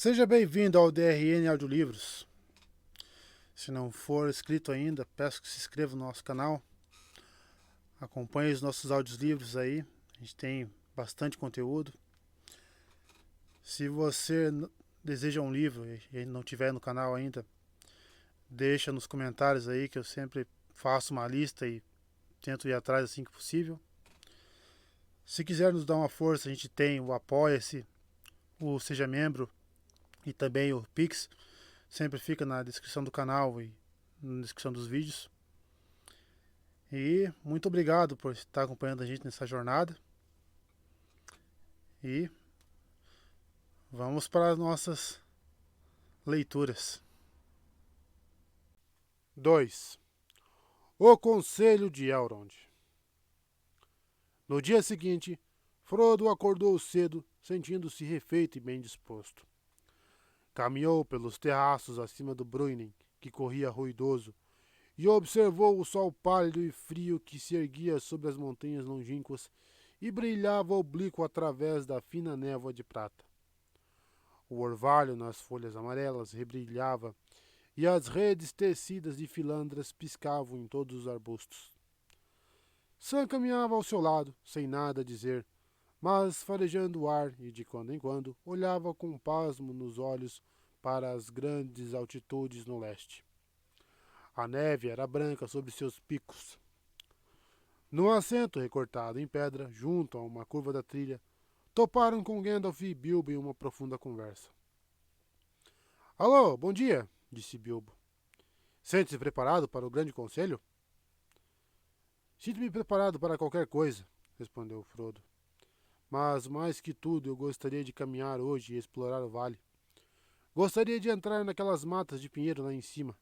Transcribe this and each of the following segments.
Seja bem-vindo ao DRN Audiolivros. Se não for inscrito ainda, peço que se inscreva no nosso canal. Acompanhe os nossos audiolivros aí. A gente tem bastante conteúdo. Se você deseja um livro e não tiver no canal ainda, deixa nos comentários aí que eu sempre faço uma lista e tento ir atrás assim que possível. Se quiser nos dar uma força, a gente tem o Apoia-se, o Seja Membro e também o Pix. Sempre fica na descrição do canal e na descrição dos vídeos. E muito obrigado por estar acompanhando a gente nessa jornada. E vamos para as nossas leituras. 2. O Conselho de Elrond. No dia seguinte, Frodo acordou cedo, sentindo-se refeito e bem disposto. Caminhou pelos terraços acima do Bruinen, que corria ruidoso, e observou o sol pálido e frio que se erguia sobre as montanhas longínquas e brilhava oblíquo através da fina névoa de prata. O orvalho nas folhas amarelas rebrilhava e as redes tecidas de filandras piscavam em todos os arbustos. Sam caminhava ao seu lado, sem nada a dizer, mas farejando o ar e, de quando em quando, olhava com pasmo nos olhos para as grandes altitudes no leste. A neve era branca sobre seus picos. Num assento recortado em pedra, junto a uma curva da trilha, toparam com Gandalf e Bilbo em uma profunda conversa. Alô, bom dia, disse Bilbo. Sente-se preparado para o grande conselho? Sinto-me preparado para qualquer coisa, respondeu Frodo. Mas, mais que tudo, eu gostaria de caminhar hoje e explorar o vale. Gostaria de entrar naquelas matas de pinheiro lá em cima.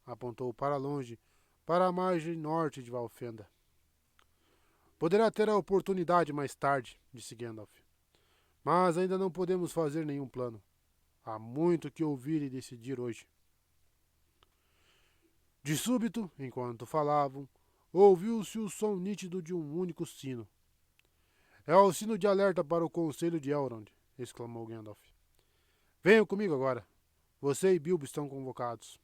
Apontou para longe, para a margem norte de Valfenda. Poderá ter a oportunidade mais tarde, disse Gandalf. Mas ainda não podemos fazer nenhum plano. Há muito que ouvir e decidir hoje. De súbito, enquanto falavam, ouviu-se o som nítido de um único sino. É o sino de alerta para o Conselho de Elrond, exclamou Gandalf. Venham comigo agora. Você e Bilbo estão convocados.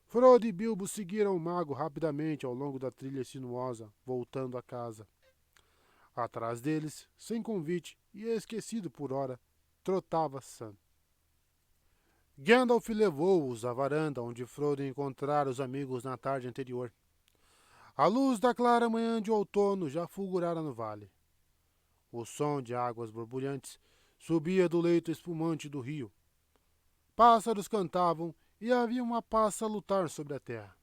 Frodo e Bilbo seguiram o mago rapidamente ao longo da trilha sinuosa, voltando a casa. Atrás deles, sem convite e esquecido por ora, trotava Sam. Gandalf levou-os à varanda onde Frodo encontrara os amigos na tarde anterior. A luz da clara manhã de outono já fulgurara no vale. O som de águas borbulhantes subia do leito espumante do rio. Pássaros cantavam e havia uma paz a lutar sobre a terra.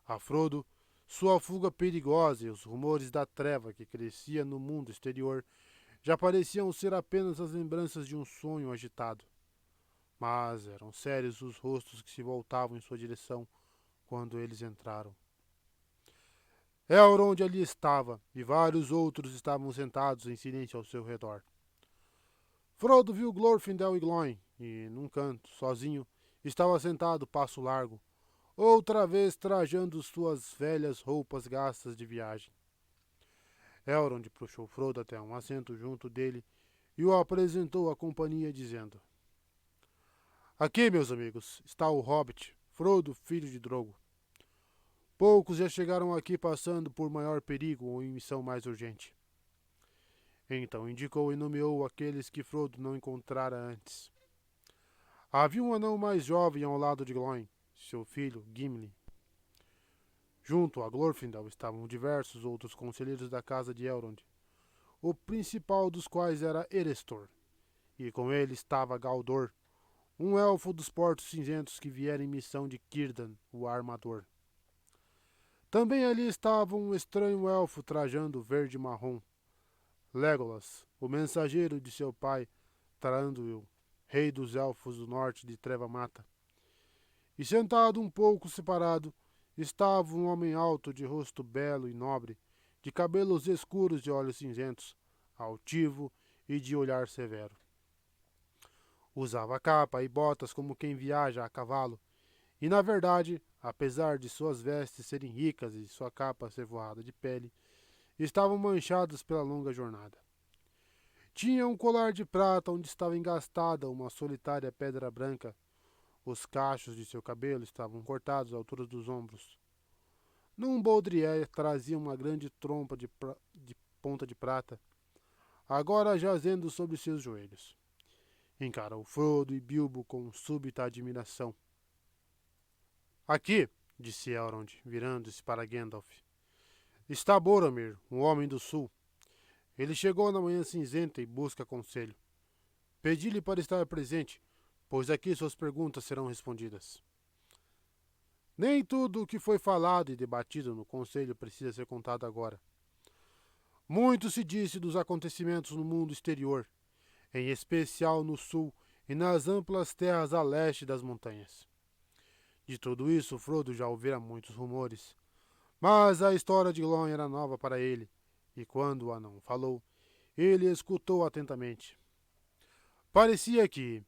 A Frodo, sua fuga perigosa e os rumores da treva que crescia no mundo exterior já pareciam ser apenas as lembranças de um sonho agitado. Mas eram sérios os rostos que se voltavam em sua direção quando eles entraram. Elrond ali estava, e vários outros estavam sentados em silêncio ao seu redor. Frodo viu Glorfindel e Glóin, e, num canto, sozinho, estava sentado passo largo, outra vez trajando suas velhas roupas gastas de viagem. Elrond puxou Frodo até um assento junto dele e o apresentou à companhia, dizendo: Aqui, meus amigos, está o Hobbit, Frodo, filho de Drogo. Poucos já chegaram aqui passando por maior perigo ou em missão mais urgente. Então indicou e nomeou aqueles que Frodo não encontrara antes. Havia um anão mais jovem ao lado de Glóin, seu filho, Gimli. Junto a Glorfindel estavam diversos outros conselheiros da casa de Elrond, o principal dos quais era Erestor, e com ele estava Galdor, um elfo dos Portos Cinzentos que viera em missão de Círdan, o Armador. Também ali estava um estranho elfo trajando verde-marrom, Legolas, o mensageiro de seu pai, Thranduil, rei dos elfos do norte de Treva-Mata. E sentado um pouco separado, estava um homem alto, de rosto belo e nobre, de cabelos escuros e olhos cinzentos, altivo e de olhar severo. Usava capa e botas como quem viaja a cavalo, e na verdade, apesar de suas vestes serem ricas e sua capa ser voada de pele, estavam manchadas pela longa jornada. Tinha um colar de prata onde estava engastada uma solitária pedra branca. Os cachos de seu cabelo estavam cortados à altura dos ombros. Num baudrier trazia uma grande trompa de ponta de prata, agora jazendo sobre seus joelhos. Encarou Frodo e Bilbo com súbita admiração. Aqui, disse Elrond, virando-se para Gandalf, está Boromir, um homem do sul. Ele chegou na manhã cinzenta e busca conselho. Pedi-lhe para estar presente, pois aqui suas perguntas serão respondidas. Nem tudo o que foi falado e debatido no conselho precisa ser contado agora. Muito se disse dos acontecimentos no mundo exterior, em especial no sul e nas amplas terras a leste das montanhas. De tudo isso, Frodo já ouvira muitos rumores, mas a história de Glóin era nova para ele, e quando o anão falou, ele escutou atentamente. Parecia que,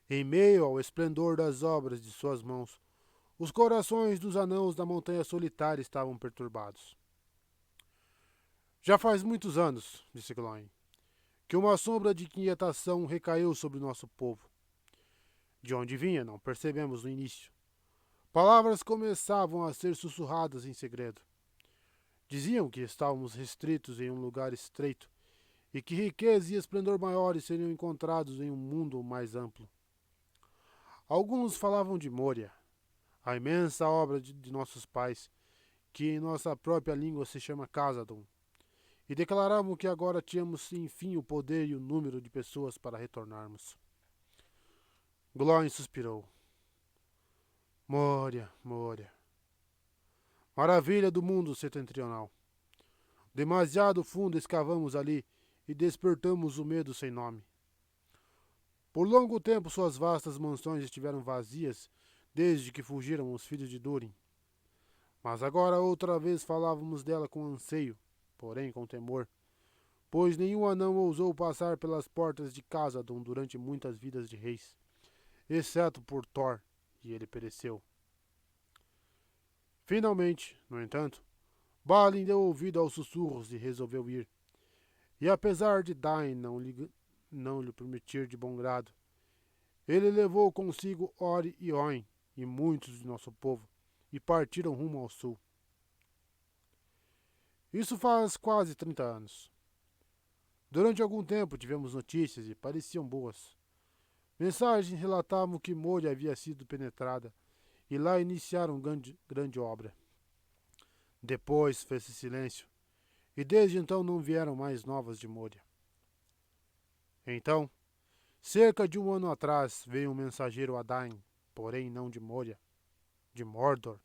em meio ao esplendor das obras de suas mãos, os corações dos anãos da Montanha Solitária estavam perturbados. Já faz muitos anos, disse Glóin, que uma sombra de inquietação recaiu sobre o nosso povo. De onde vinha, não percebemos no início. Palavras começavam a ser sussurradas em segredo. Diziam que estávamos restritos em um lugar estreito e que riqueza e esplendor maiores seriam encontrados em um mundo mais amplo. Alguns falavam de Moria, a imensa obra de nossos pais, que em nossa própria língua se chama Khazad-dûm, e declaravam que agora tínhamos enfim o poder e o número de pessoas para retornarmos. Glóin suspirou. Moria, Moria. Maravilha do mundo setentrional. Demasiado fundo escavamos ali e despertamos o medo sem nome. Por longo tempo suas vastas mansões estiveram vazias desde que fugiram os filhos de Durin. Mas agora outra vez falávamos dela com anseio, porém com temor, pois nenhum anão ousou passar pelas portas de Khazad-dûm durante muitas vidas de reis, exceto por Thor, e ele pereceu. Finalmente, no entanto, Balin deu ouvido aos sussurros e resolveu ir. E apesar de Dain não lhe permitir de bom grado, ele levou consigo Ori e Oin e muitos de nosso povo, e partiram rumo ao sul. Isso faz quase 30 anos. Durante algum tempo tivemos notícias e pareciam boas. Mensagens relatavam que Moria havia sido penetrada e lá iniciaram grande obra. Depois fez-se silêncio, e desde então não vieram mais novas de Moria. Então, cerca de um ano atrás, veio um mensageiro a Dain, porém não de Moria, de Mordor.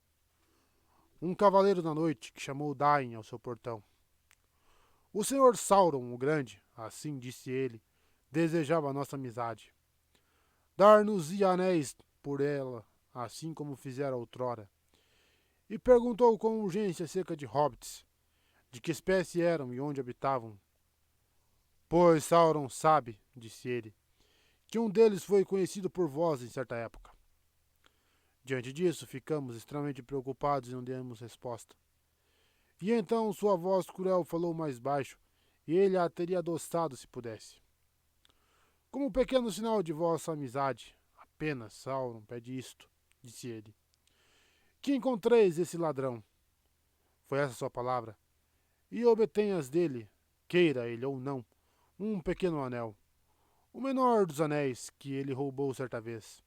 Um cavaleiro da noite que chamou Dain ao seu portão. O senhor Sauron, o Grande, assim disse ele, desejava nossa amizade. Dar-nos-ia anéis por ela, assim como fizera outrora. E perguntou com urgência acerca de hobbits, de que espécie eram e onde habitavam. Pois Sauron sabe, disse ele, que um deles foi conhecido por vós em certa época. Diante disso, ficamos extremamente preocupados e não demos resposta. E então sua voz cruel falou mais baixo, e ele a teria adoçado se pudesse. Como pequeno sinal de vossa amizade, apenas Sauron pede isto, disse ele. Que encontreis esse ladrão. Foi essa sua palavra. E obtenhas dele, queira ele ou não, um pequeno anel. O menor dos anéis que ele roubou certa vez.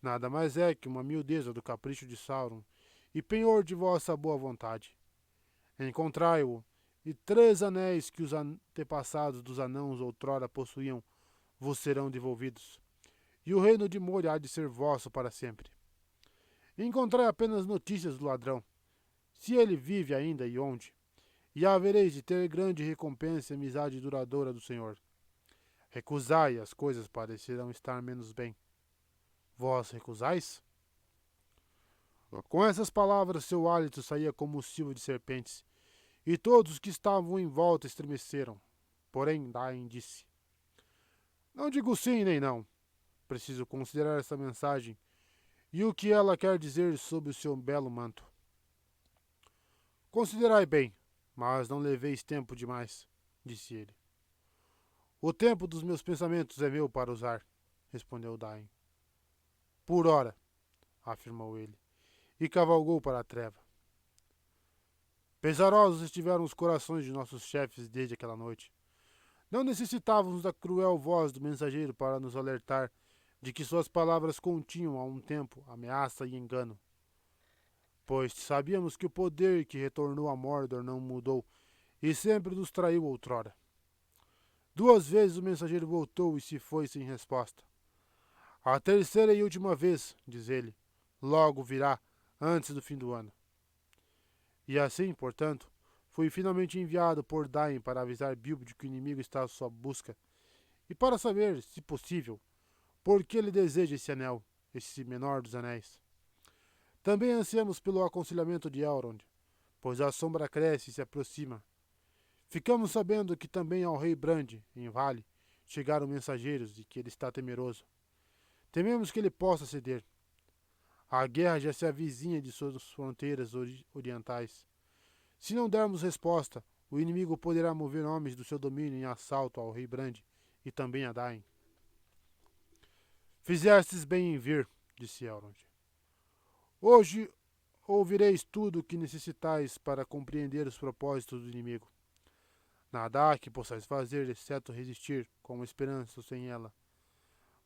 Nada mais é que uma miudeza do capricho de Sauron e penhor de vossa boa vontade. Encontrai-o, e 3 anéis que os antepassados dos anãos outrora possuíam vos serão devolvidos, e o reino de Moria há de ser vosso para sempre. Encontrai apenas notícias do ladrão, se ele vive ainda e onde, e havereis de ter grande recompensa e amizade duradoura do Senhor. Recusai, as coisas parecerão estar menos bem. Vós recusais? Com essas palavras seu hálito saía como o silvo de serpentes, e todos os que estavam em volta estremeceram. Porém Dain disse, não digo sim nem não. Preciso considerar essa mensagem e o que ela quer dizer sobre o seu belo manto. Considerai bem, mas não leveis tempo demais, disse ele. O tempo dos meus pensamentos é meu para usar, respondeu Dain. Por hora, afirmou ele, e cavalgou para a treva. Pesarosos estiveram os corações de nossos chefes desde aquela noite. Não necessitávamos da cruel voz do mensageiro para nos alertar de que suas palavras continham há um tempo ameaça e engano, pois sabíamos que o poder que retornou a Mordor não mudou e sempre nos traiu outrora. 2 vezes o mensageiro voltou e se foi sem resposta. A terceira e última vez, diz ele, logo virá, antes do fim do ano. E assim, portanto, fui finalmente enviado por Dain para avisar Bilbo de que o inimigo está à sua busca e para saber, se possível, por que ele deseja esse anel, esse menor dos anéis. Também ansiamos pelo aconselhamento de Elrond, pois a sombra cresce e se aproxima. Ficamos sabendo que também ao rei Brand, em Vale, chegaram mensageiros e que ele está temeroso. Tememos que ele possa ceder. A guerra já se avizinha de suas fronteiras orientais. Se não dermos resposta, o inimigo poderá mover homens do seu domínio em assalto ao rei Brand e também a Dain. Fizestes bem em vir, disse Elrond. Hoje ouvireis tudo o que necessitais para compreender os propósitos do inimigo. Nada há que possais fazer, exceto resistir, com esperança ou sem ela.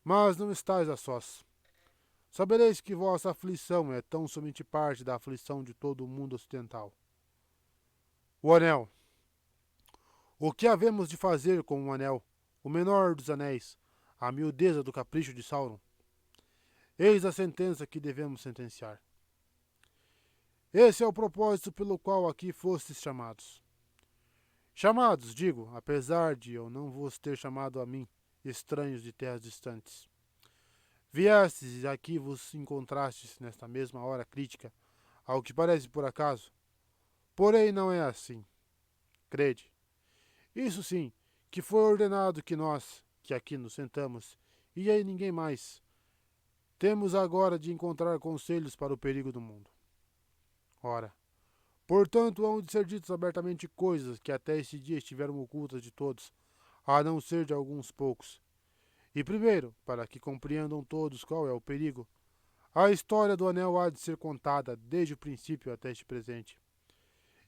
Mas não estáis a sós. Sabereis que vossa aflição é tão somente parte da aflição de todo o mundo ocidental. O anel. O que havemos de fazer com o anel, o menor dos anéis, a miudeza do capricho de Sauron? Eis a sentença que devemos sentenciar. Esse é o propósito pelo qual aqui fostes chamados. Chamados, digo, apesar de eu não vos ter chamado a mim, estranhos de terras distantes. Viestes e aqui vos encontrastes nesta mesma hora crítica, ao que parece por acaso. Porém não é assim. Crede. Isso sim, que foi ordenado que nós, que aqui nos sentamos, e aí ninguém mais, temos agora de encontrar conselhos para o perigo do mundo. Ora, portanto, hão de ser ditas abertamente coisas que até esse dia estiveram ocultas de todos, a não ser de alguns poucos. E primeiro, para que compreendam todos qual é o perigo, a história do anel há de ser contada desde o princípio até este presente.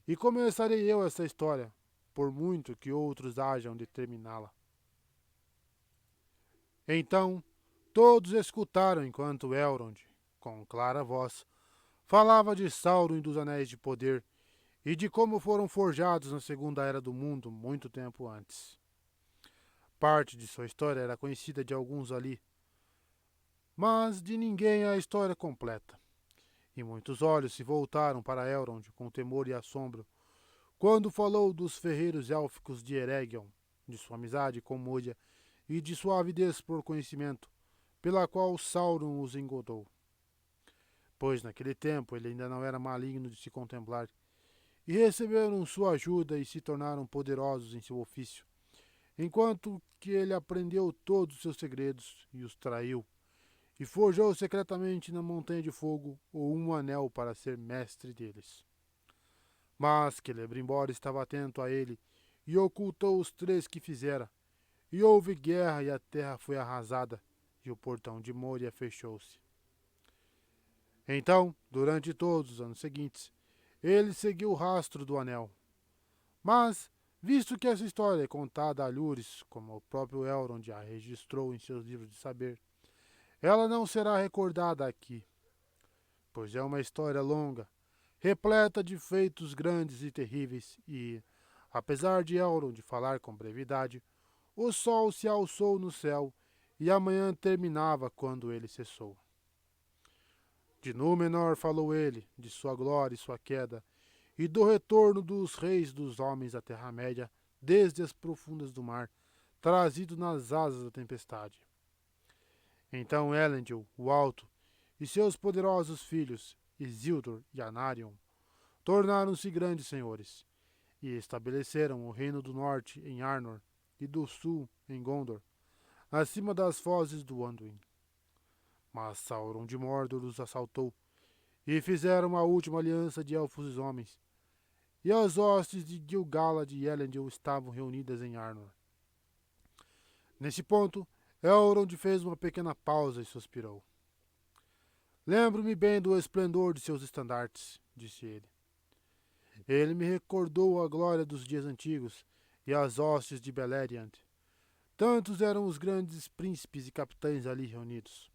E começarei eu essa história, por muito que outros hajam de terminá-la. Então, todos escutaram enquanto Elrond, com clara voz, falava de Sauron e dos Anéis de Poder, e de como foram forjados na Segunda Era do Mundo muito tempo antes. Parte de sua história era conhecida de alguns ali, mas de ninguém a história completa. E muitos olhos se voltaram para Elrond com temor e assombro, quando falou dos ferreiros élficos de Eregion, de sua amizade com Moria e de sua avidez por conhecimento, pela qual Sauron os engodou. Pois naquele tempo ele ainda não era maligno de se contemplar, e receberam sua ajuda e se tornaram poderosos em seu ofício, enquanto que ele aprendeu todos os seus segredos e os traiu, e forjou secretamente na Montanha de Fogo um anel para ser mestre deles. Mas Celebrimbor estava atento a ele e ocultou os 3 que fizera, e houve guerra e a terra foi arrasada, e o portão de Moria fechou-se. Então, durante todos os anos seguintes, ele seguiu o rastro do anel. Mas, visto que essa história é contada a Lures, como o próprio Elrond a registrou em seus livros de saber, ela não será recordada aqui, pois é uma história longa, repleta de feitos grandes e terríveis e, apesar de Elrond falar com brevidade, o sol se alçou no céu e a manhã terminava quando ele cessou. De Númenor falou ele, de sua glória e sua queda, e do retorno dos reis dos homens à Terra-média, desde as profundas do mar, trazido nas asas da tempestade. Então Elendil, o Alto, e seus poderosos filhos, Isildur e Anarion, tornaram-se grandes senhores, e estabeleceram o reino do norte em Arnor, e do sul em Gondor, acima das fozes do Anduin. Mas Sauron de Mordor os assaltou, e fizeram a última aliança de elfos e homens, e as hostes de Gil-galad e Elendil estavam reunidas em Arnor. Nesse ponto, Elrond fez uma pequena pausa e suspirou. Lembro-me bem do esplendor de seus estandartes, disse ele. Ele me recordou a glória dos dias antigos e as hostes de Beleriand. Tantos eram os grandes príncipes e capitães ali reunidos.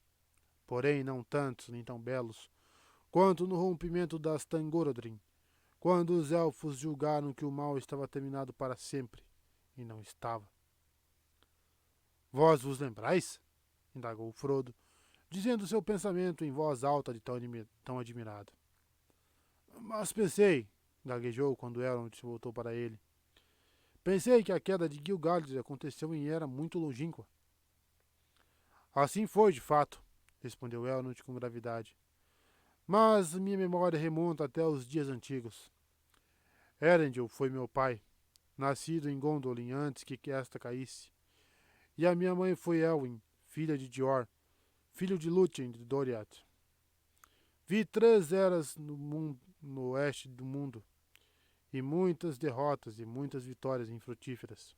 Porém, não tantos nem tão belos quanto no rompimento das Tangorodrim, quando os elfos julgaram que o mal estava terminado para sempre, e não estava. Vós vos lembrais? Indagou Frodo, dizendo seu pensamento em voz alta de tão admirado. Mas pensei, gaguejou quando Elrond se voltou para ele. Pensei que a queda de Gil-galad aconteceu em era muito longínqua. Assim foi, de fato, respondeu Elrond com gravidade. Mas minha memória remonta até os dias antigos. Elendil foi meu pai, nascido em Gondolin antes que esta caísse. E a minha mãe foi Elwyn, filha de Dior, filho de Lúthien de Doriath. Vi 3 eras no oeste do mundo, e muitas derrotas e muitas vitórias infrutíferas.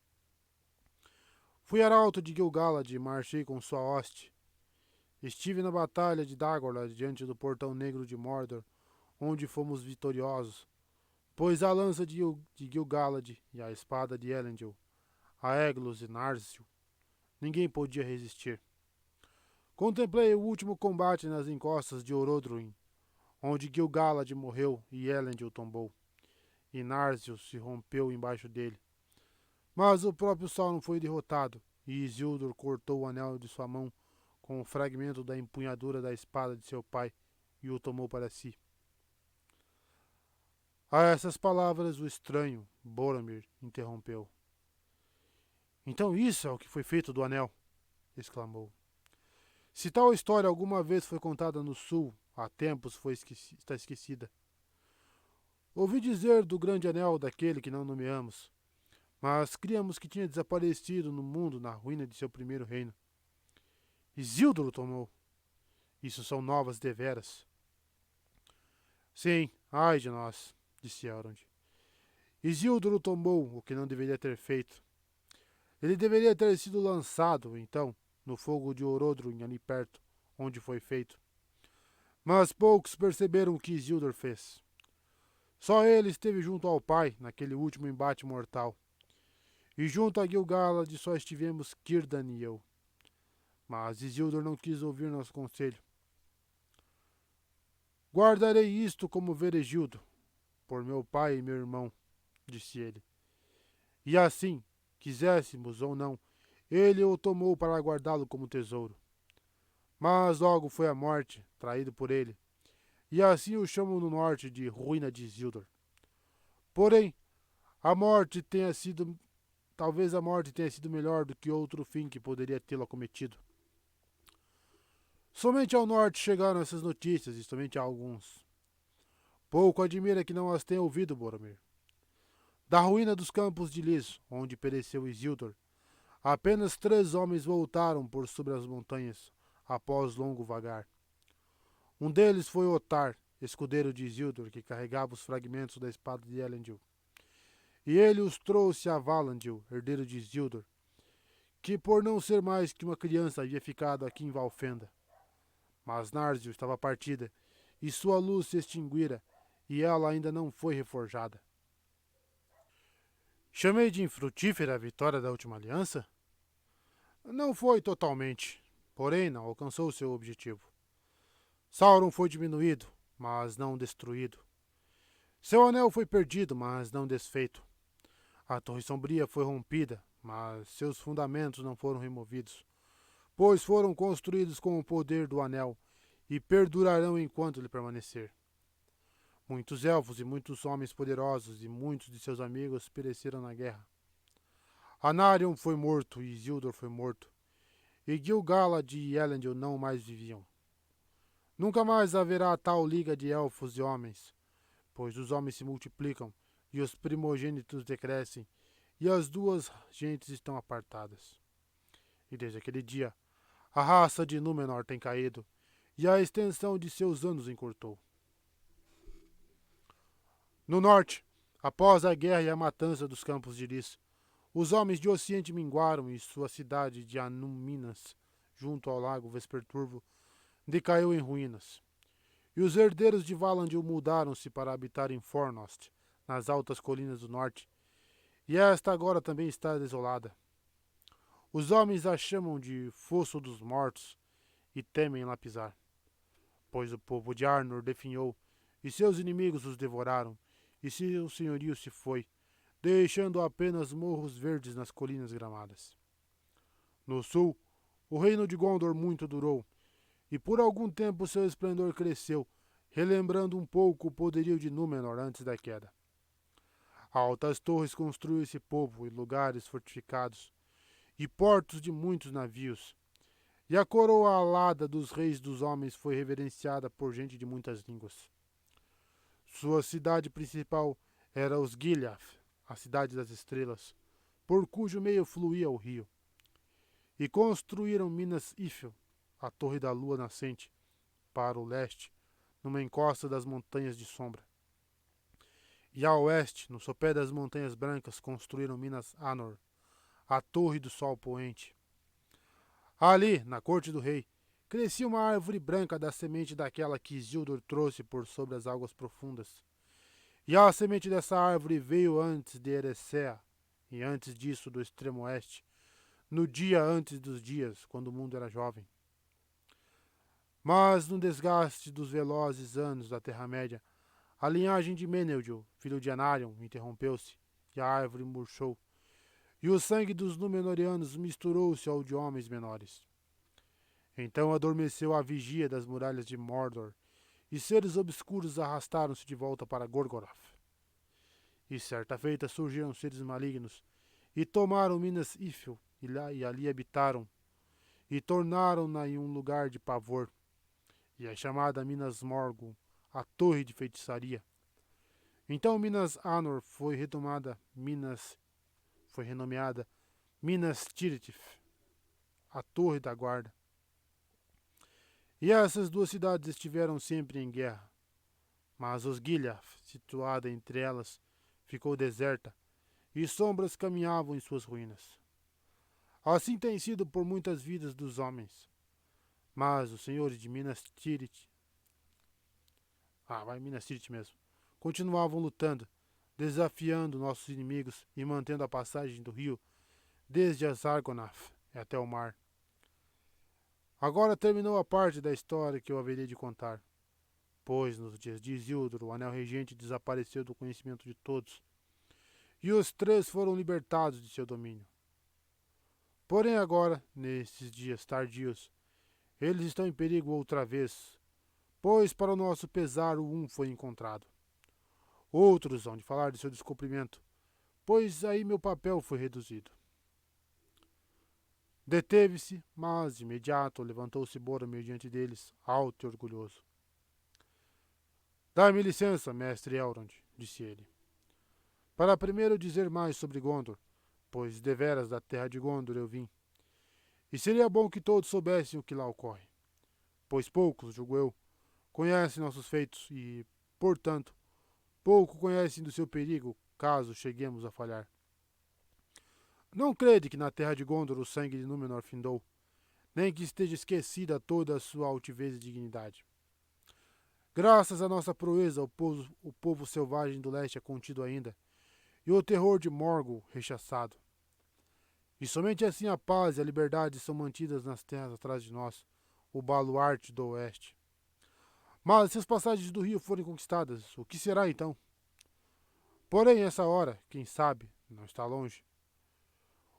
Fui arauto de Gil-galad e marchei com sua hoste. Estive na batalha de Dagorlad diante do portão negro de Mordor, onde fomos vitoriosos, pois a lança de Gil-galad e a espada de Elendil, a Eglos e Narsil, ninguém podia resistir. Contemplei o último combate nas encostas de Orodruin, onde Gil-galad morreu e Elendil tombou, e Narsil se rompeu embaixo dele. Mas o próprio Sauron foi derrotado, e Isildur cortou o anel de sua mão com um fragmento da empunhadura da espada de seu pai e o tomou para si. A essas palavras o estranho, Boromir, interrompeu. Então isso é o que foi feito do anel, exclamou. Se tal história alguma vez foi contada no sul, há tempos está esquecida. Ouvi dizer do grande anel daquele que não nomeamos, mas criamos que tinha desaparecido no mundo na ruína de seu primeiro reino. Isildur o tomou. Isso são novas deveras. Sim, ai de nós, disse Elrond. Isildur o tomou, o que não deveria ter feito. Ele deveria ter sido lançado, então, no fogo de Orodruin ali perto, onde foi feito. Mas poucos perceberam o que Isildur fez. Só ele esteve junto ao pai, naquele último embate mortal. E junto a Gil-galad só estivemos Círdan e eu. Mas Isildur não quis ouvir nosso conselho. Guardarei isto como veregildo, por meu pai e meu irmão, disse ele. E assim, quiséssemos ou não, ele o tomou para guardá-lo como tesouro. Mas logo foi a morte, traído por ele, e assim o chamam no norte de Ruína de Isildur. Porém, a morte tenha sido, talvez a morte tenha sido melhor do que outro fim que poderia tê-lo acometido. Somente ao norte chegaram essas notícias, e somente a alguns. Pouco admira que não as tenha ouvido, Boromir. Da ruína dos campos de Lis, onde pereceu Isildur, apenas 3 homens voltaram por sobre as montanhas, após longo vagar. Um deles foi Otar, escudeiro de Isildur, que carregava os fragmentos da espada de Elendil. E ele os trouxe a Valandil, herdeiro de Isildur, que por não ser mais que uma criança havia ficado aqui em Valfenda. Mas Narsil estava partida, e sua luz se extinguira, e ela ainda não foi reforjada. Chamei de infrutífera a vitória da última aliança? Não foi totalmente, porém não alcançou seu objetivo. Sauron foi diminuído, mas não destruído. Seu anel foi perdido, mas não desfeito. A Torre Sombria foi rompida, mas seus fundamentos não foram removidos, pois foram construídos com o poder do anel e perdurarão enquanto ele permanecer. Muitos elfos e muitos homens poderosos e muitos de seus amigos pereceram na guerra. Anarion foi morto e Isildur foi morto, e Gil-galad e Elendil não mais viviam. Nunca mais haverá tal liga de elfos e homens, pois os homens se multiplicam e os primogênitos decrescem, e as duas gentes estão apartadas. E desde aquele dia, a raça de Númenor tem caído, e a extensão de seus anos encurtou. No norte, após a guerra e a matança dos campos de Lis, Os homens de Ocidente minguaram e sua cidade de Anum-Minas, junto ao lago Vesperturvo, decaiu em ruínas. E os herdeiros de Valandil mudaram-se para habitar em Fornost, nas altas colinas do norte, e esta agora também está desolada. Os homens a chamam de Fosso dos Mortos e temem lá pisar, pois o povo de Arnor definhou, e seus inimigos os devoraram, e seu senhorio se foi, deixando apenas morros verdes nas colinas gramadas. No sul, o reino de Gondor muito durou, e por algum tempo seu esplendor cresceu, relembrando um pouco o poderio de Númenor antes da queda. Altas torres construiu esse povo e lugares fortificados, e portos de muitos navios. E a coroa alada dos reis dos homens foi reverenciada por gente de muitas línguas. Sua cidade principal era Osgiliath, a cidade das estrelas, por cujo meio fluía o rio. E construíram Minas Ithil, a torre da lua nascente, para o leste, numa encosta das montanhas de sombra. E a oeste, no sopé das montanhas brancas, construíram Minas Anor, a torre do sol poente. Ali, na corte do rei, crescia uma árvore branca da semente daquela que Isildur trouxe por sobre as águas profundas. E a semente dessa árvore veio antes de Eressëa, e antes disso do extremo oeste, no dia antes dos dias, quando o mundo era jovem. Mas no desgaste dos velozes anos da Terra-média, a linhagem de Meneldio, filho de Anarion, interrompeu-se, e a árvore murchou, e o sangue dos Númenóreanos misturou-se ao de homens menores. Então adormeceu a vigia das muralhas de Mordor, e seres obscuros arrastaram-se de volta para Gorgoroth. E certa feita surgiram seres malignos, e tomaram Minas Ithil, e ali habitaram, e tornaram-na em um lugar de pavor, e é chamada Minas Morgul, a torre de feitiçaria. Então Minas Anor foi renomeada Minas Tirith, a torre da guarda. E essas duas cidades estiveram sempre em guerra. Mas Osgiliath, situada entre elas, ficou deserta, e sombras caminhavam em suas ruínas. Assim tem sido por muitas vidas dos homens. Mas os senhores de Minas Tirith, Minas Tirith mesmo, continuavam lutando, desafiando nossos inimigos e mantendo a passagem do rio desde as Argonath até o mar. Agora terminou a parte da história que eu haveria de contar, pois nos dias de Isildur o Anel Regente desapareceu do conhecimento de todos, e os três foram libertados de seu domínio. Porém agora, nesses dias tardios, eles estão em perigo outra vez, pois para o nosso pesar o um foi encontrado. Outros hão de falar de seu descobrimento, pois aí meu papel foi reduzido. Deteve-se, mas de imediato levantou-se Boromir diante deles, alto e orgulhoso. Dá-me licença, mestre Elrond, disse ele, para primeiro dizer mais sobre Gondor, pois deveras da terra de Gondor eu vim. E seria bom que todos soubessem o que lá ocorre, pois poucos, julgo eu, conhecem nossos feitos e, portanto, pouco conhecem do seu perigo caso cheguemos a falhar. Não crede que na terra de Gondor o sangue de Númenor findou, nem que esteja esquecida toda a sua altivez e dignidade. Graças à nossa proeza, o povo selvagem do leste é contido ainda, e o terror de Morgul rechaçado. E somente assim a paz e a liberdade são mantidas nas terras atrás de nós, o baluarte do oeste. Mas se as passagens do rio forem conquistadas, o que será então? Porém, essa hora, quem sabe, não está longe.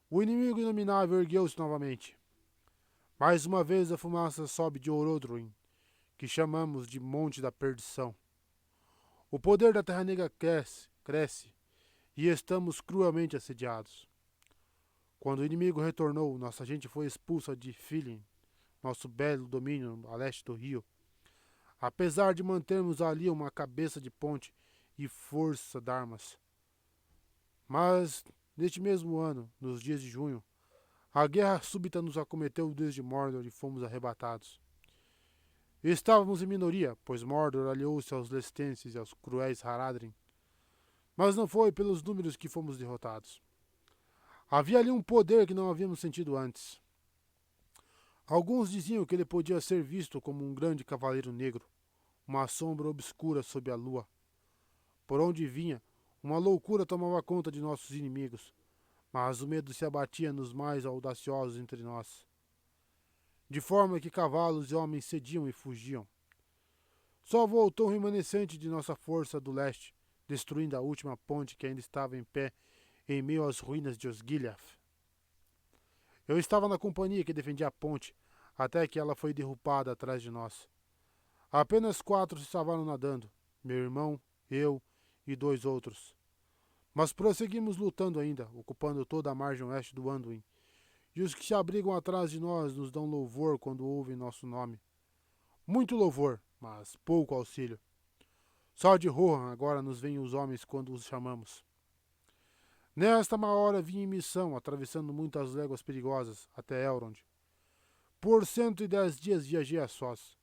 O inimigo inominável ergueu-se novamente. Mais uma vez a fumaça sobe de Orodruin, que chamamos de Monte da Perdição. O poder da Terra Negra cresce, e estamos cruelmente assediados. Quando o inimigo retornou, nossa gente foi expulsa de Philin, nosso belo domínio a leste do rio. Apesar de mantermos ali uma cabeça de ponte e força de armas. Mas, neste mesmo ano, nos dias de junho, a guerra súbita nos acometeu desde Mordor e fomos arrebatados. Estávamos em minoria, pois Mordor aliou-se aos Lestenses e aos cruéis Haradrim. Mas não foi pelos números que fomos derrotados. Havia ali um poder que não havíamos sentido antes. Alguns diziam que ele podia ser visto como um grande cavaleiro negro, uma sombra obscura sob a lua. Por onde vinha, uma loucura tomava conta de nossos inimigos, mas o medo se abatia nos mais audaciosos entre nós, de forma que cavalos e homens cediam e fugiam. Só voltou um remanescente de nossa força do leste, destruindo a última ponte que ainda estava em pé em meio às ruínas de Osgiliath. Eu estava na companhia que defendia a ponte, até que ela foi derrubada atrás de nós. Apenas 4 se salvaram nadando, meu irmão, eu e 2 outros. Mas prosseguimos lutando ainda, ocupando toda a margem oeste do Anduin, e os que se abrigam atrás de nós nos dão louvor quando ouvem nosso nome. Muito louvor, mas pouco auxílio. Só de Rohan agora nos veem os homens quando os chamamos. Nesta má hora vim em missão, atravessando muitas léguas perigosas, até Elrond. Por 110 dias viajei a sós,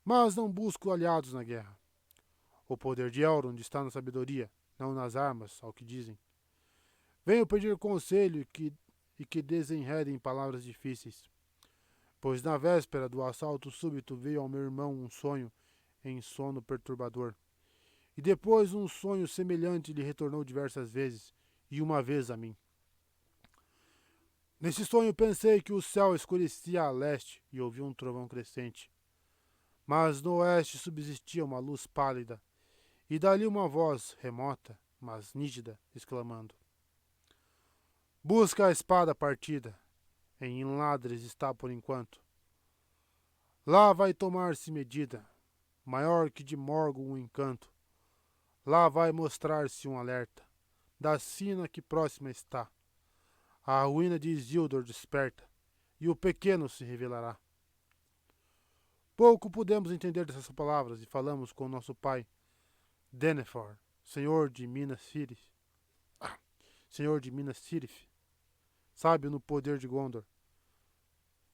mas não busco aliados na guerra. O poder de Elrond está na sabedoria, não nas armas, ao que dizem. Venho pedir conselho e que desenredem palavras difíceis, pois na véspera do assalto súbito veio ao meu irmão um sonho em sono perturbador. E depois um sonho semelhante lhe retornou diversas vezes, e uma vez a mim. Nesse sonho pensei que o céu escurecia a leste e ouvi um trovão crescente. Mas no oeste subsistia uma luz pálida, e dali uma voz, remota, mas nítida, exclamando: Busca a espada partida, em Inladres está por enquanto. Lá vai tomar-se medida, maior que de Morgoth um encanto. Lá vai mostrar-se um alerta, da sina que próxima está. A ruína de Isildur desperta, e o pequeno se revelará. Pouco pudemos entender dessas palavras e falamos com nosso pai, Denethor, senhor de Minas Tirith, sábio no poder de Gondor.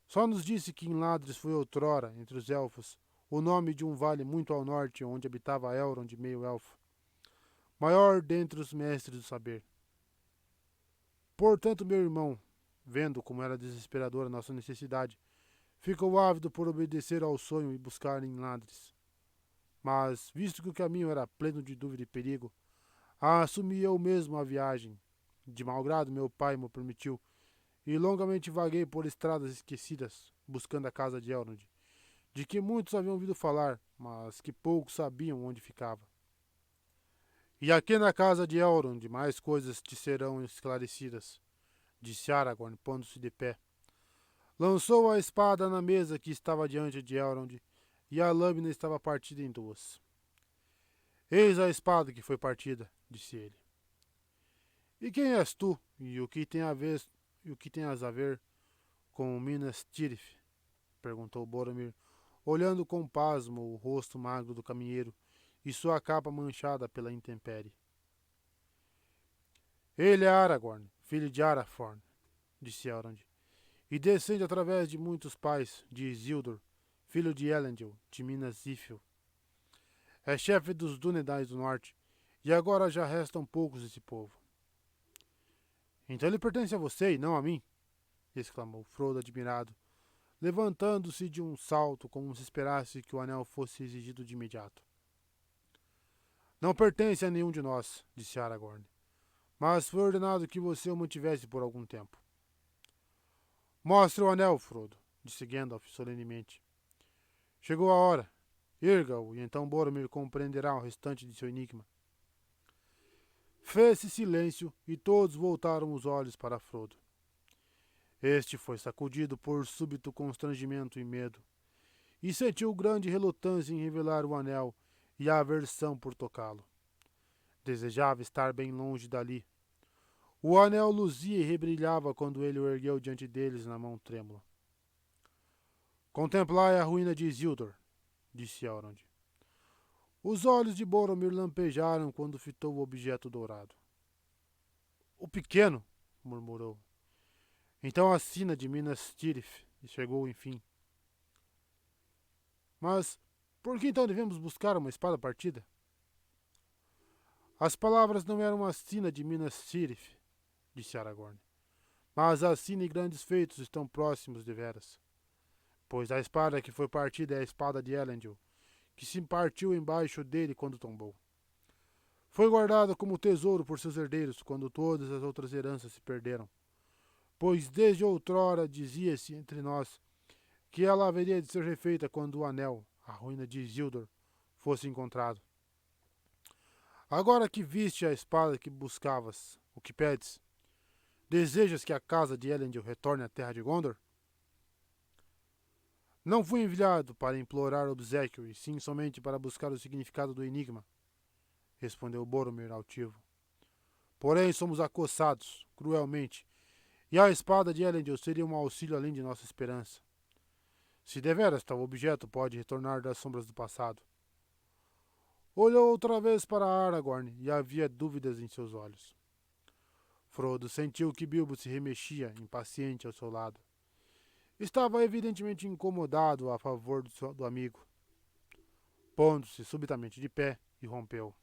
Só nos disse que Inladres foi outrora, entre os elfos, o nome de um vale muito ao norte onde habitava Elrond meio-elfo, maior dentre os mestres do saber. Portanto, meu irmão, vendo como era desesperadora nossa necessidade, ficou ávido por obedecer ao sonho e buscar Inladres. Mas, visto que o caminho era pleno de dúvida e perigo, assumi eu mesmo a viagem. De mau grado meu pai me permitiu, e longamente vaguei por estradas esquecidas, buscando a casa de Elrond, de que muitos haviam ouvido falar, mas que poucos sabiam onde ficava. E aqui na casa de Elrond mais coisas te serão esclarecidas, disse Aragorn, pondo-se de pé. Lançou a espada na mesa que estava diante de Elrond, e a lâmina estava partida em 2. Eis a espada que foi partida, disse ele. E quem és tu, e o que tens a ver com Minas Tirith? Perguntou Boromir, olhando com pasmo o rosto magro do caminheiro e sua capa manchada pela intempérie. Ele é Aragorn, filho de Arathorn, disse Elrond, e descende através de muitos pais de Isildur, filho de Elendil, de Minas Ithil. É chefe dos Dúnedain do Norte, e agora já restam poucos desse povo. Então ele pertence a você e não a mim? Exclamou Frodo admirado, levantando-se de um salto como se esperasse que o anel fosse exigido de imediato. Não pertence a nenhum de nós, disse Aragorn, mas foi ordenado que você o mantivesse por algum tempo. Mostre o anel, Frodo, disse Gandalf solenemente. Chegou a hora. Erga-o, e então Boromir compreenderá o restante de seu enigma. Fez-se silêncio e todos voltaram os olhos para Frodo. Este foi sacudido por súbito constrangimento e medo, e sentiu grande relutância em revelar o anel e a aversão por tocá-lo. Desejava estar bem longe dali. O anel luzia e rebrilhava quando ele o ergueu diante deles na mão trêmula. Contemplai a ruína de Isildur, disse Elrond. Os olhos de Boromir lampejaram quando fitou o objeto dourado. O pequeno, murmurou. Então a sina de Minas Tirith chegou enfim. Mas por que então devemos buscar uma espada partida? As palavras não eram a sina de Minas Tirith, disse Aragorn, mas a sina e grandes feitos estão próximos deveras. Pois a espada que foi partida é a espada de Elendil, que se partiu embaixo dele quando tombou. Foi guardada como tesouro por seus herdeiros quando todas as outras heranças se perderam. Pois desde outrora dizia-se entre nós que ela haveria de ser refeita quando o anel, a ruína de Isildur, fosse encontrado. Agora que viste a espada que buscavas, o que pedes? Desejas que a casa de Elendil retorne à terra de Gondor? Não fui enviado para implorar obséquio, e sim somente para buscar o significado do enigma, respondeu Boromir altivo. Porém, somos acossados, cruelmente, e a espada de Elendil seria um auxílio além de nossa esperança. Se deveras tal objeto pode retornar das sombras do passado. Olhou outra vez para Aragorn e havia dúvidas em seus olhos. Frodo sentiu que Bilbo se remexia, impaciente ao seu lado. Estava evidentemente incomodado a favor do amigo. Pondo-se subitamente de pé, e rompeu.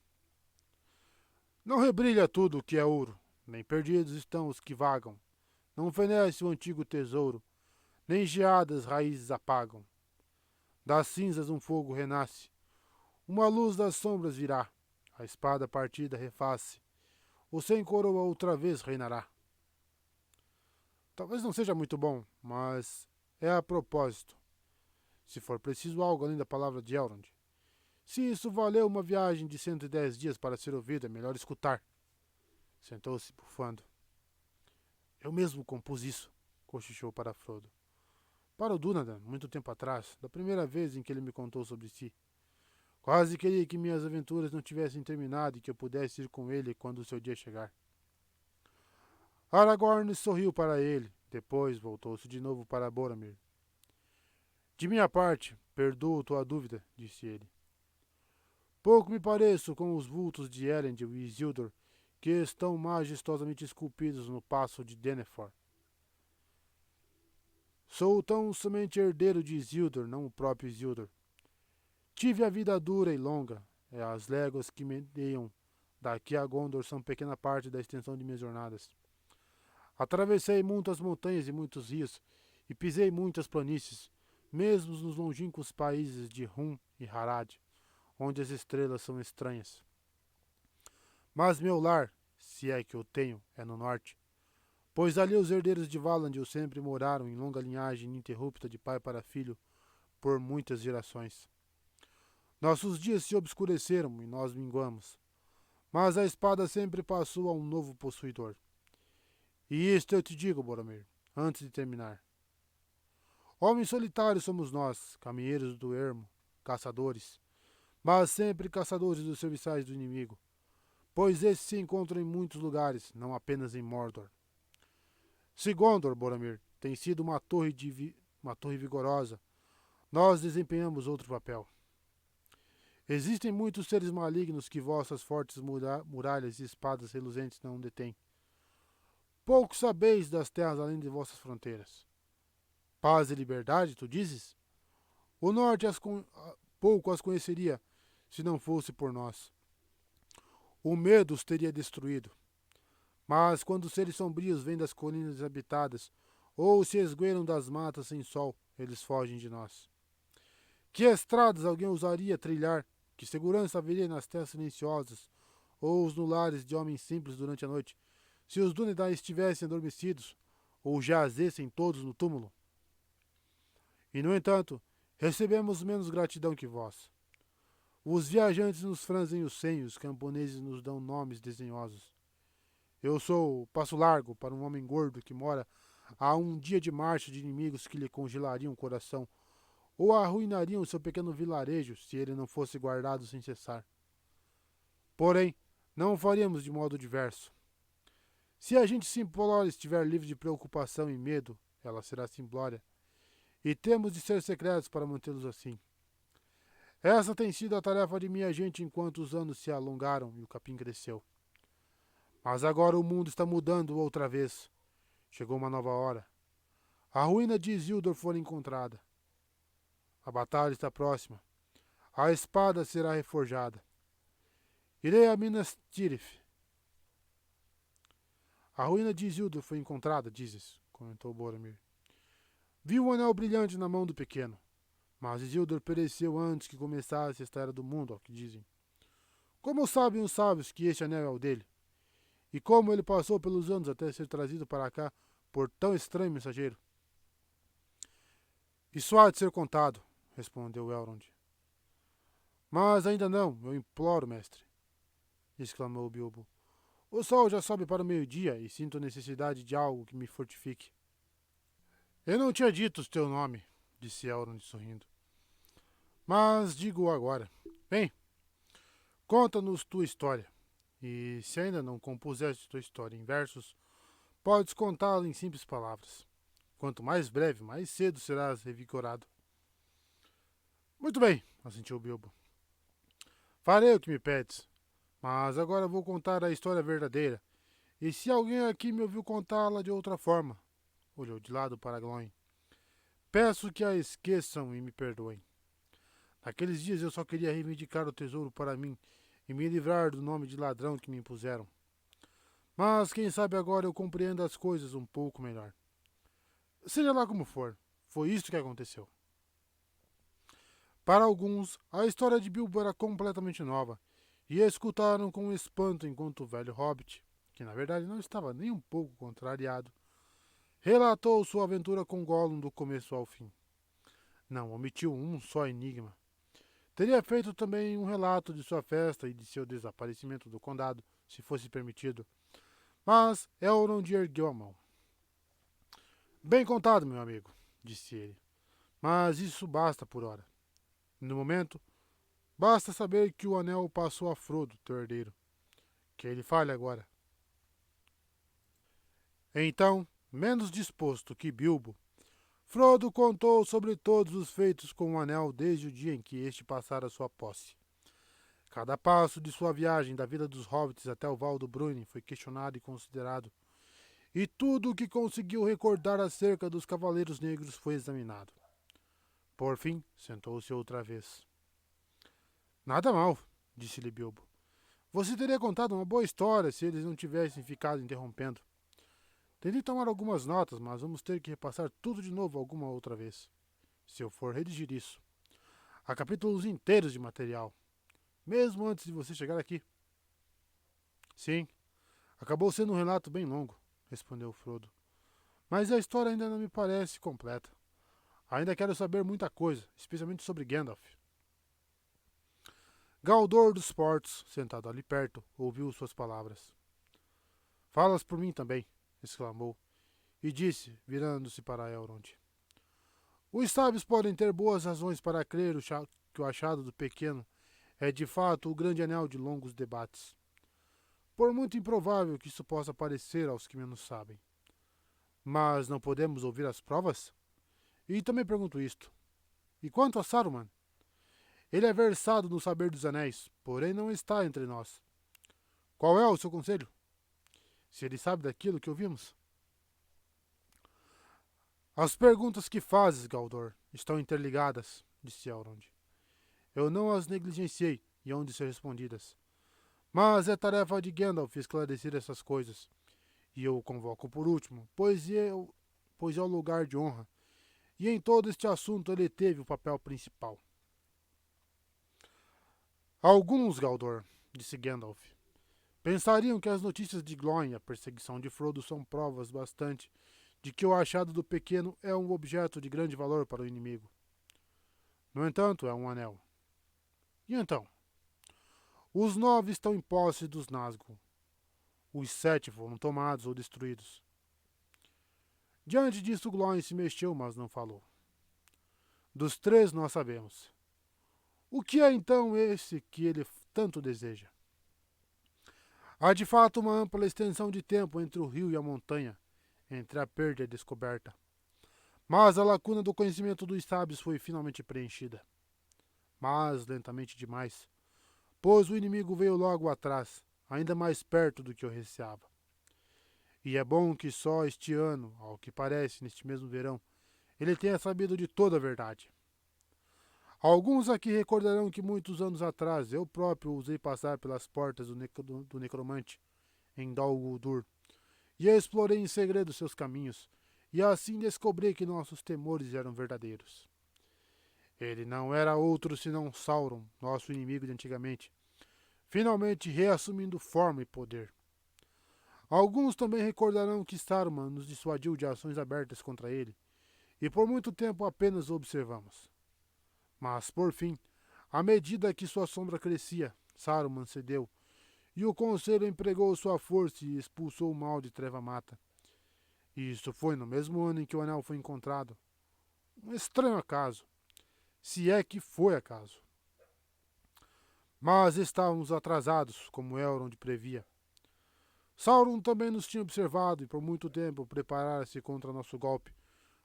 Não rebrilha tudo o que é ouro, nem perdidos estão os que vagam. Não fenece o antigo tesouro, nem geadas raízes apagam. Das cinzas um fogo renasce, uma luz das sombras virá, a espada partida refaz-se, o sem coroa outra vez reinará. Talvez não seja muito bom, mas é a propósito. Se for preciso algo além da palavra de Elrond. Se isso valeu uma viagem de 110 dias para ser ouvido, é melhor escutar. Sentou-se bufando. Eu mesmo compus isso, cochichou para Frodo. Para o Dúnadan, muito tempo atrás, da primeira vez em que ele me contou sobre si. Quase queria que minhas aventuras não tivessem terminado e que eu pudesse ir com ele quando o seu dia chegar. Aragorn sorriu para ele, depois voltou-se de novo para Boromir. De minha parte, perdoo tua dúvida, disse ele. Pouco me pareço com os vultos de Elendil e Isildur, que estão majestosamente esculpidos no passo de Denethor. Sou tão somente herdeiro de Isildur, não o próprio Isildur. Tive a vida dura e longa, e as léguas que me deiam daqui a Gondor são pequena parte da extensão de minhas jornadas. Atravessei muitas montanhas e muitos rios, e pisei muitas planícies, mesmo nos longínquos países de Hum e Harad, onde as estrelas são estranhas. Mas meu lar, se é que o tenho, é no norte, pois ali os herdeiros de Valandil sempre moraram em longa linhagem ininterrupta de pai para filho por muitas gerações. Nossos dias se obscureceram e nós minguamos, mas a espada sempre passou a um novo possuidor. E isto eu te digo, Boromir, antes de terminar. Homens solitários somos nós, caminheiros do ermo, caçadores, mas sempre caçadores dos serviçais do inimigo, pois esses se encontram em muitos lugares, não apenas em Mordor. Se Gondor, Boromir, tem sido uma torre vigorosa, nós desempenhamos outro papel. Existem muitos seres malignos que vossas fortes muralhas e espadas reluzentes não detêm. Pouco sabeis das terras além de vossas fronteiras. Paz e liberdade, tu dizes? O norte pouco as conheceria, se não fosse por nós. O medo os teria destruído. Mas quando os seres sombrios vêm das colinas desabitadas, ou se esgueiram das matas sem sol, eles fogem de nós. Que estradas alguém ousaria trilhar? Que segurança haveria nas terras silenciosas, ou os lares de homens simples durante a noite, se os Dúnedain estivessem adormecidos, ou jazessem todos no túmulo? E, no entanto, recebemos menos gratidão que vós. Os viajantes nos franzem os senhos, os camponeses nos dão nomes desdenhosos. Eu sou passo largo para um homem gordo que mora a um dia de marcha de inimigos que lhe congelariam o coração, ou arruinariam seu pequeno vilarejo se ele não fosse guardado sem cessar. Porém, não o faríamos de modo diverso. Se a gente simplória estiver livre de preocupação e medo, ela será simplória, e temos de ser secretos para mantê-los assim. Essa tem sido a tarefa de minha gente enquanto os anos se alongaram e o capim cresceu. Mas agora o mundo está mudando outra vez. Chegou uma nova hora. A ruína de Isildur foi encontrada. A batalha está próxima. A espada será reforjada. Irei a Minas Tirith. A ruína de Isildur foi encontrada, dizes, comentou Boromir. Viu o anel brilhante na mão do pequeno, mas Isildur pereceu antes que começasse esta era do mundo, ao que dizem. Como sabem os sábios que este anel é o dele? E como ele passou pelos anos até ser trazido para cá por tão estranho mensageiro? Isso há de ser contado, respondeu Elrond. Mas ainda não, eu imploro, mestre, exclamou Bilbo. O sol já sobe para o meio-dia e sinto necessidade de algo que me fortifique. Eu não tinha dito o teu nome, disse Elrond sorrindo. Mas digo agora. Bem, conta-nos tua história. E se ainda não compuseste tua história em versos, podes contá-la em simples palavras. Quanto mais breve, mais cedo serás revigorado. Muito bem, assentiu Bilbo. Farei o que me pedes, mas agora vou contar a história verdadeira. E se alguém aqui me ouviu contá-la de outra forma, olhou de lado para Glóin, peço que a esqueçam e me perdoem. Naqueles dias eu só queria reivindicar o tesouro para mim e me livrar do nome de ladrão que me impuseram. Mas quem sabe agora eu compreendo as coisas um pouco melhor. Seja lá como for, foi isto que aconteceu. Para alguns, a história de Bilbo era completamente nova, e a escutaram com espanto enquanto o velho hobbit, que na verdade não estava nem um pouco contrariado, relatou sua aventura com Gollum do começo ao fim. Não omitiu um só enigma. Teria feito também um relato de sua festa e de seu desaparecimento do condado, se fosse permitido. Mas Elrond ergueu a mão. Bem contado, meu amigo, disse ele. Mas isso basta por hora. No momento, basta saber que o anel passou a Frodo, teu herdeiro. Que ele fale agora. Então, menos disposto que Bilbo, Frodo contou sobre todos os feitos com o anel desde o dia em que este passara sua posse. Cada passo de sua viagem da Vila dos Hobbits até o Val do Bruin foi questionado e considerado, e tudo o que conseguiu recordar acerca dos Cavaleiros Negros foi examinado. Por fim, sentou-se outra vez. Nada mal, disse-lhe Bilbo. Você teria contado uma boa história se eles não tivessem ficado interrompendo. Tentei tomar algumas notas, mas vamos ter que repassar tudo de novo alguma outra vez. Se eu for redigir isso. Há capítulos inteiros de material, mesmo antes de você chegar aqui. Sim, acabou sendo um relato bem longo, respondeu Frodo. Mas a história ainda não me parece completa. Ainda quero saber muita coisa, especialmente sobre Gandalf. Galdor dos Portos, sentado ali perto, ouviu suas palavras. Falas por mim também, exclamou, e disse, virando-se para Elrond. Os sábios podem ter boas razões para crer que o achado do pequeno é de fato o grande anel de longos debates. Por muito improvável que isso possa parecer aos que menos sabem. Mas não podemos ouvir as provas? E também pergunto isto. E quanto a Saruman? Ele é versado no saber dos anéis, porém não está entre nós. Qual é o seu conselho? Se ele sabe daquilo que ouvimos? As perguntas que fazes, Galdor, estão interligadas, disse Elrond. Eu não as negligenciei e hão de ser respondidas. Mas é tarefa de Gandalf esclarecer essas coisas. E eu o convoco por último, pois é o lugar de honra. E em todo este assunto ele teve o papel principal. Alguns, Galdor, disse Gandalf, pensariam que as notícias de Glóin e a perseguição de Frodo são provas bastante de que o achado do pequeno é um objeto de grande valor para o inimigo. No entanto, é um anel. E então? Os 9 estão em posse dos Nazgûl. Os 7 foram tomados ou destruídos. Diante disso, Glóin se mexeu, mas não falou. Dos 3 nós sabemos. O que é então esse que ele tanto deseja? Há de fato uma ampla extensão de tempo entre o rio e a montanha, entre a perda e a descoberta. Mas a lacuna do conhecimento dos sábios foi finalmente preenchida. Mas lentamente demais, pois o inimigo veio logo atrás, ainda mais perto do que eu receava. E é bom que só este ano, ao que parece, neste mesmo verão, ele tenha sabido de toda a verdade. Alguns aqui recordarão que muitos anos atrás eu próprio usei passar pelas portas do necromante em Dol Guldur, e explorei em segredo seus caminhos, e assim descobri que nossos temores eram verdadeiros. Ele não era outro senão Sauron, nosso inimigo de antigamente, finalmente reassumindo forma e poder. Alguns também recordarão que Saruman nos dissuadiu de ações abertas contra ele, e por muito tempo apenas o observamos. Mas, por fim, à medida que sua sombra crescia, Saruman cedeu, e o conselho empregou sua força e expulsou o mal de Treva Mata. E isso foi no mesmo ano em que o anel foi encontrado. Um estranho acaso, se é que foi acaso. Mas estávamos atrasados, como Elrond previa. Sauron também nos tinha observado e por muito tempo preparara-se contra nosso golpe,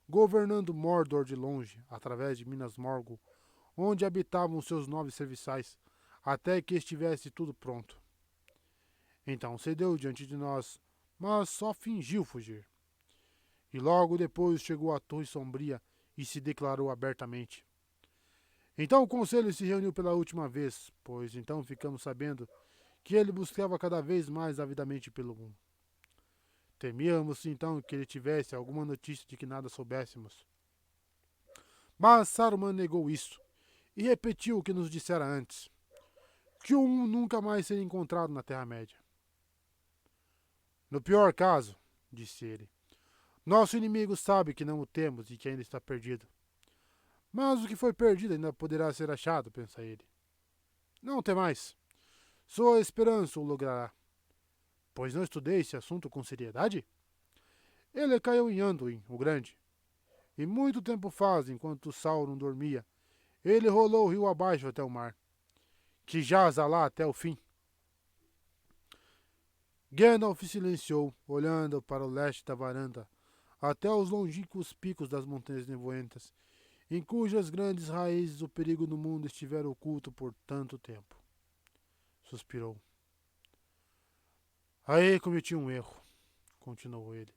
governando Mordor de longe, através de Minas Morgul, onde habitavam seus 9 serviçais, até que estivesse tudo pronto. Então cedeu diante de nós, mas só fingiu fugir. E logo depois chegou à Torre Sombria e se declarou abertamente. Então o conselho se reuniu pela última vez, pois então ficamos sabendo que ele buscava cada vez mais avidamente pelo mundo. Temíamos então que ele tivesse alguma notícia de que nada soubéssemos. Mas Saruman negou isso e repetiu o que nos dissera antes, que o nunca mais seria encontrado na Terra-média. No pior caso, disse ele, nosso inimigo sabe que não o temos e que ainda está perdido. Mas o que foi perdido ainda poderá ser achado, pensa ele. Não tem mais. Sua esperança o logrará. Pois não estudei esse assunto com seriedade? Ele caiu em Anduin, o Grande. E muito tempo faz, enquanto Sauron dormia, ele rolou o rio abaixo até o mar, que jaza lá até o fim. Gandalf silenciou, olhando para o leste da varanda, até os longínquos picos das montanhas nevoentas, em cujas grandes raízes o perigo do mundo estivera oculto por tanto tempo. Suspirou. Aí cometi um erro, continuou ele.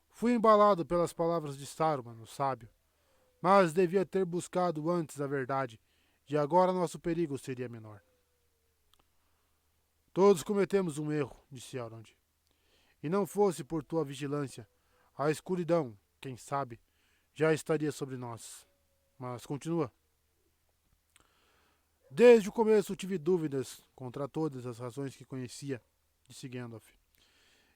Fui embalado pelas palavras de Saruman, o sábio, mas devia ter buscado antes a verdade, e agora nosso perigo seria menor. Todos cometemos um erro, disse Elrond. E não fosse por tua vigilância, a escuridão, quem sabe, já estaria sobre nós. Mas continua. Desde o começo tive dúvidas contra todas as razões que conhecia, disse Gandalf.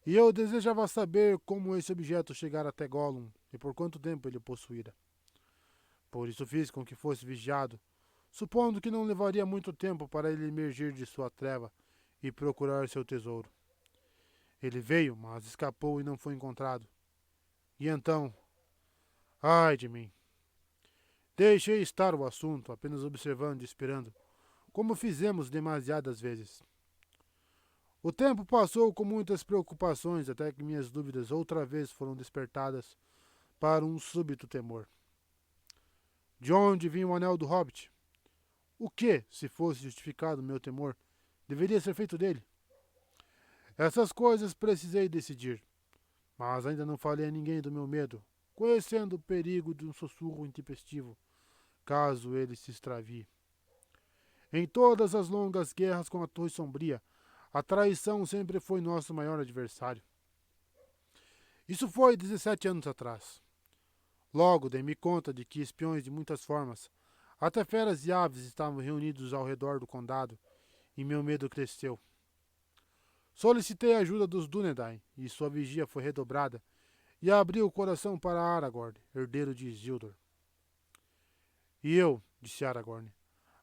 E eu desejava saber como esse objeto chegara até Gollum e por quanto tempo ele o possuíra. Por isso fiz com que fosse vigiado, supondo que não levaria muito tempo para ele emergir de sua treva e procurar seu tesouro. Ele veio, mas escapou e não foi encontrado. E então, ai de mim. Deixei estar o assunto, apenas observando e esperando, como fizemos demasiadas vezes. O tempo passou com muitas preocupações até que minhas dúvidas outra vez foram despertadas para um súbito temor. De onde vinha o anel do Hobbit? O que, se fosse justificado meu temor, deveria ser feito dele? Essas coisas precisei decidir, mas ainda não falei a ninguém do meu medo, conhecendo o perigo de um sussurro intempestivo, caso ele se extravie. Em todas as longas guerras com a Torre Sombria, a traição sempre foi nosso maior adversário. Isso foi 17 anos atrás. Logo dei-me conta de que espiões de muitas formas, até feras e aves estavam reunidos ao redor do condado, e meu medo cresceu. Solicitei a ajuda dos Dúnedain, e sua vigia foi redobrada, e abri o coração para Aragorn, herdeiro de Isildur. E eu, disse Aragorn,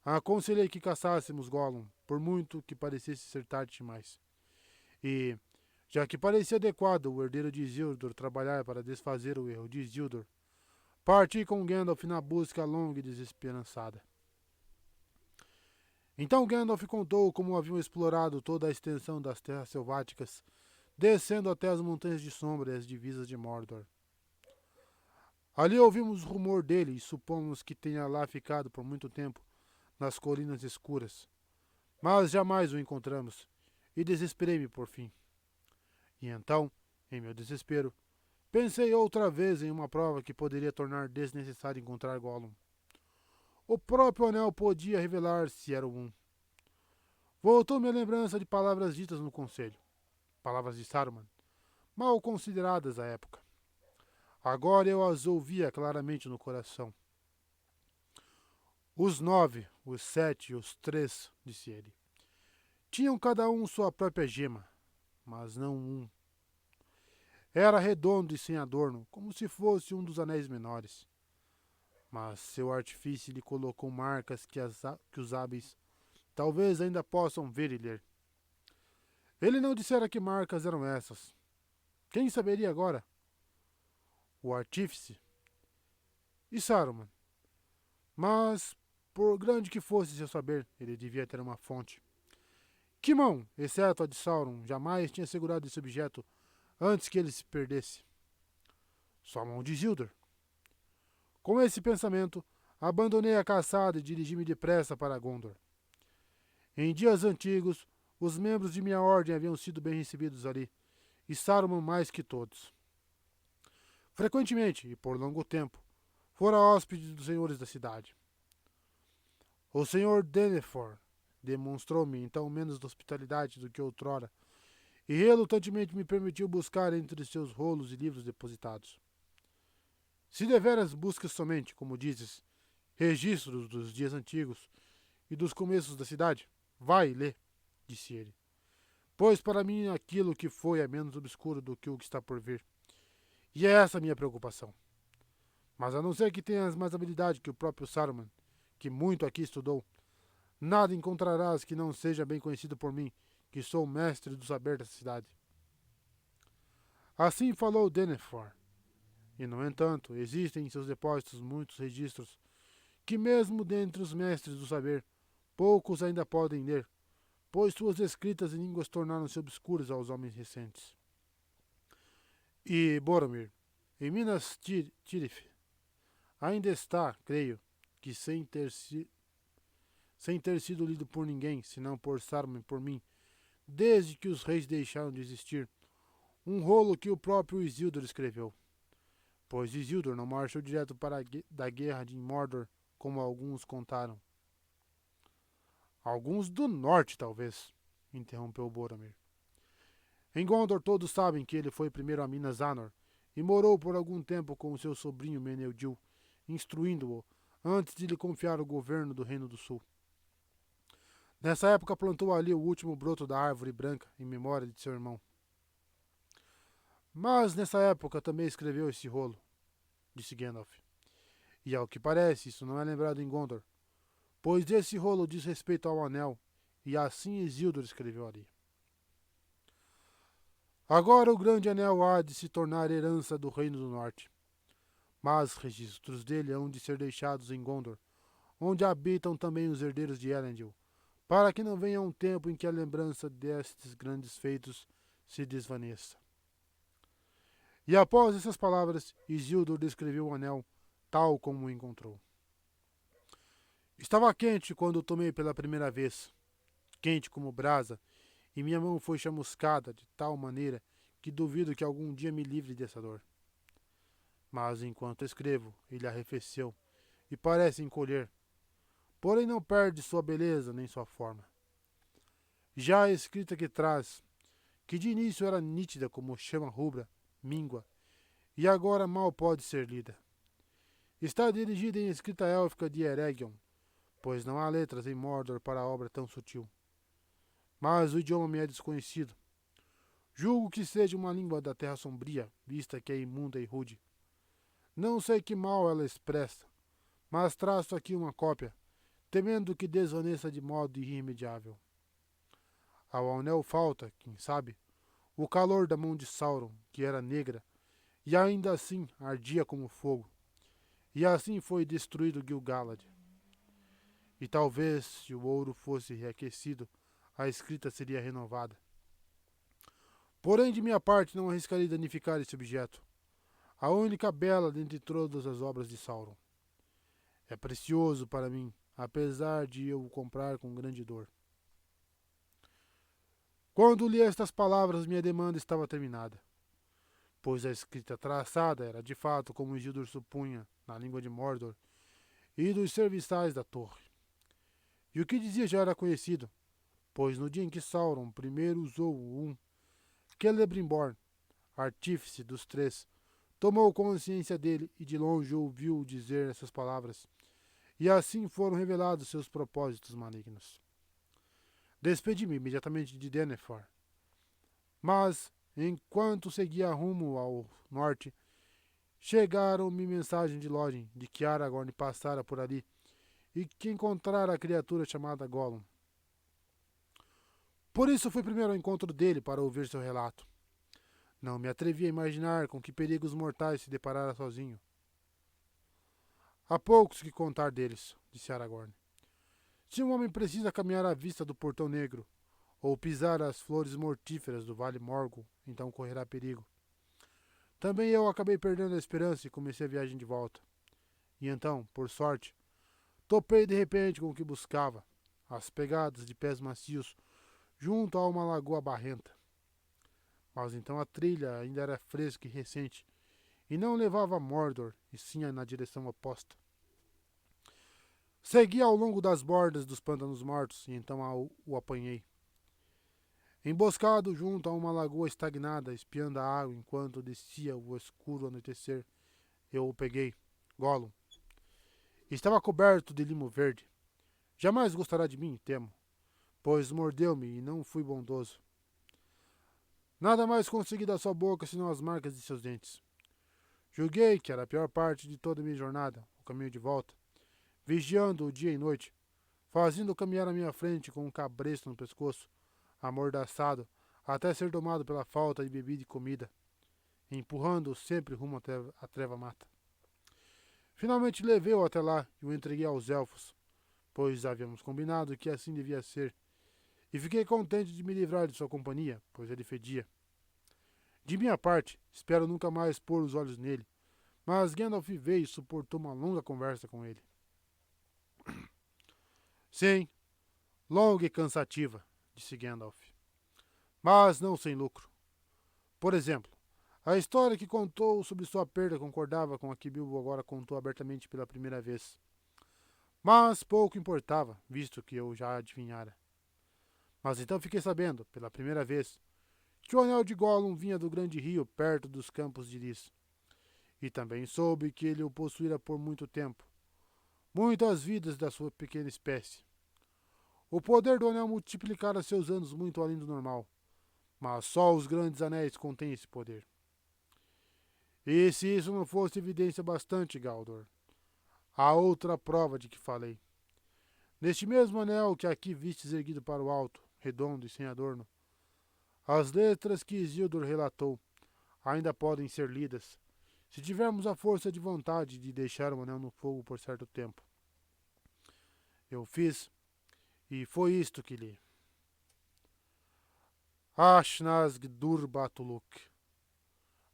aconselhei que caçássemos Gollum, por muito que parecesse ser tarde demais. E, já que parecia adequado o herdeiro de Isildur trabalhar para desfazer o erro de Isildur, parti com Gandalf na busca longa e desesperançada. Então Gandalf contou como haviam explorado toda a extensão das terras selváticas, descendo até as montanhas de sombra e as divisas de Mordor. Ali ouvimos o rumor dele e supomos que tenha lá ficado por muito tempo, nas colinas escuras. Mas jamais o encontramos, e desesperei-me por fim. E então, em meu desespero, pensei outra vez em uma prova que poderia tornar desnecessário encontrar Gollum. O próprio anel podia revelar se era um. Voltou-me a lembrança de palavras ditas no conselho. Palavras de Saruman. mal consideradas à época. Agora eu as ouvia claramente no coração. Os 9, os 7 e os 3, disse ele, tinham cada um sua própria gema, mas não um. Era redondo e sem adorno, como se fosse um dos anéis menores. Mas seu artifício lhe colocou marcas que os hábeis talvez ainda possam ver e ler. Ele não dissera que marcas eram essas. Quem saberia agora? O artífice? E Saruman? Mas, por grande que fosse seu saber, ele devia ter uma fonte. Que mão, exceto a de Sauron, jamais tinha segurado esse objeto antes que ele se perdesse? Só a mão de Isildur. Com esse pensamento, abandonei a caçada e dirigi-me depressa para Gondor. Em dias antigos, os membros de minha ordem haviam sido bem recebidos ali, e Saruman mais que todos. Frequentemente, e por longo tempo, fora hóspede dos senhores da cidade. O senhor Denethor demonstrou-me então menos hospitalidade do que outrora, e relutantemente me permitiu buscar entre seus rolos e livros depositados. Se deveras buscas somente, como dizes, registros dos dias antigos e dos começos da cidade, vai e lê, disse ele. Pois para mim aquilo que foi é menos obscuro do que o que está por vir. E é essa a minha preocupação. Mas a não ser que tenhas mais habilidade que o próprio Saruman, que muito aqui estudou, nada encontrarás que não seja bem conhecido por mim, que sou o mestre do saber dessa cidade. Assim falou Denethor. E, no entanto, existem em seus depósitos muitos registros que, mesmo dentre os mestres do saber, poucos ainda podem ler, pois suas escritas em línguas tornaram-se obscuras aos homens recentes. E Boromir, em Minas Tirith, ainda está, creio, que sem ter sido lido por ninguém, senão por Saruman e por mim, desde que os reis deixaram de existir, um rolo que o próprio Isildur escreveu. Pois Isildur não marchou direto para da guerra de Mordor, como alguns contaram. Alguns do norte, talvez, interrompeu Boromir. Em Gondor todos sabem que ele foi primeiro a Minas Anor e morou por algum tempo com o seu sobrinho Meneldil, instruindo-o antes de lhe confiar o governo do Reino do Sul. Nessa época plantou ali o último broto da árvore branca em memória de seu irmão. Mas nessa época também escreveu esse rolo, disse Gandalf. E ao que parece, isso não é lembrado em Gondor, pois esse rolo diz respeito ao Anel, e assim Isildur escreveu ali. Agora o grande anel há de se tornar herança do Reino do Norte, mas registros dele hão de ser deixados em Gondor, onde habitam também os herdeiros de Elendil, para que não venha um tempo em que a lembrança destes grandes feitos se desvaneça. E após essas palavras, Isildur descreveu o anel tal como o encontrou. Estava quente quando o tomei pela primeira vez, quente como brasa, e minha mão foi chamuscada de tal maneira que duvido que algum dia me livre dessa dor. Mas enquanto escrevo, ele arrefeceu e parece encolher, porém não perde sua beleza nem sua forma. Já a escrita que traz, que de início era nítida como chama rubra, míngua, e agora mal pode ser lida. Está dirigida em escrita élfica de Eregion, pois não há letras em Mordor para a obra tão sutil. Mas o idioma me é desconhecido. Julgo que seja uma língua da Terra Sombria, vista que é imunda e rude. Não sei que mal ela expressa, mas traço aqui uma cópia, temendo que desvaneça de modo irremediável. Ao anel falta, quem sabe, o calor da mão de Sauron, que era negra, e ainda assim ardia como fogo. E assim foi destruído Gil-galad. E talvez, se o ouro fosse reaquecido, a escrita seria renovada. Porém, de minha parte, não arriscaria danificar esse objeto, a única bela dentre todas as obras de Sauron. É precioso para mim, apesar de eu o comprar com grande dor. Quando li estas palavras, minha demanda estava terminada, pois a escrita traçada era de fato como Isildur supunha, na língua de Mordor e dos serviçais da torre. E o que dizia já era conhecido, pois no dia em que Sauron primeiro usou o Celebrimbor, artífice dos três, tomou consciência dele e de longe ouviu dizer essas palavras, e assim foram revelados seus propósitos malignos. Despedi-me imediatamente de Denethor, mas, enquanto seguia rumo ao norte, chegaram-me mensagem de Lodin de que Aragorn passara por ali e que encontrara a criatura chamada Gollum. Por isso fui primeiro ao encontro dele para ouvir seu relato. Não me atrevi a imaginar com que perigos mortais se deparara sozinho. Há poucos que contar deles, disse Aragorn. Se um homem precisa caminhar à vista do Portão Negro, ou pisar as flores mortíferas do Vale Morgul, então correrá perigo. Também eu acabei perdendo a esperança e comecei a viagem de volta. E então, por sorte, topei de repente com o que buscava, as pegadas de pés macios junto a uma lagoa barrenta. Mas então a trilha ainda era fresca e recente, e não levava a Mordor, e sim na direção oposta. Segui ao longo das bordas dos pântanos mortos, e então o apanhei. Emboscado junto a uma lagoa estagnada, espiando a água enquanto descia o escuro anoitecer, eu o peguei. Gollum. Estava coberto de limo verde. Jamais gostará de mim, temo, pois mordeu-me e não fui bondoso. Nada mais consegui da sua boca senão as marcas de seus dentes. Julguei que era a pior parte de toda a minha jornada, o caminho de volta, vigiando-o dia e noite, fazendo caminhar à minha frente com um cabresto no pescoço, amordaçado, até ser domado pela falta de bebida e comida, empurrando-o sempre rumo à treva mata. Finalmente levei-o até lá e o entreguei aos elfos, pois havíamos combinado que assim devia ser, e fiquei contente de me livrar de sua companhia, pois ele fedia. De minha parte, espero nunca mais pôr os olhos nele, mas Gandalf veio e suportou uma longa conversa com ele. Sim, longa e cansativa, disse Gandalf, mas não sem lucro. Por exemplo, a história que contou sobre sua perda concordava com a que Bilbo agora contou abertamente pela primeira vez. Mas pouco importava, visto que eu já adivinhara. Mas então fiquei sabendo, pela primeira vez, que o anel de Gollum vinha do grande rio perto dos campos de Lis. E também soube que ele o possuíra por muito tempo. Muitas vidas da sua pequena espécie. O poder do anel multiplicara seus anos muito além do normal. Mas só os grandes anéis contêm esse poder. E se isso não fosse evidência bastante, Galdor, há outra prova de que falei. Neste mesmo anel que aqui vistes erguido para o alto, redondo e sem adorno, as letras que Isildur relatou ainda podem ser lidas, se tivermos a força de vontade de deixar o anel no fogo por certo tempo. Eu fiz, e foi isto que li. Ashnaz Durbatuluk,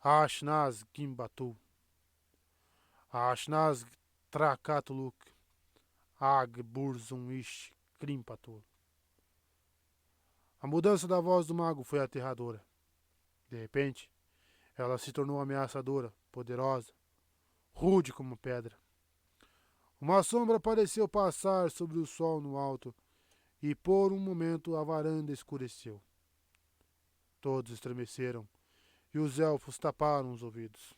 Ashnaz Gimbatu, Ashnaz Trakatuluk, Ag Burzum Ish Krimpatul. A mudança da voz do mago foi aterradora. De repente, ela se tornou ameaçadora, poderosa, rude como pedra. Uma sombra pareceu passar sobre o sol no alto, e por um momento a varanda escureceu. Todos estremeceram, e os elfos taparam os ouvidos.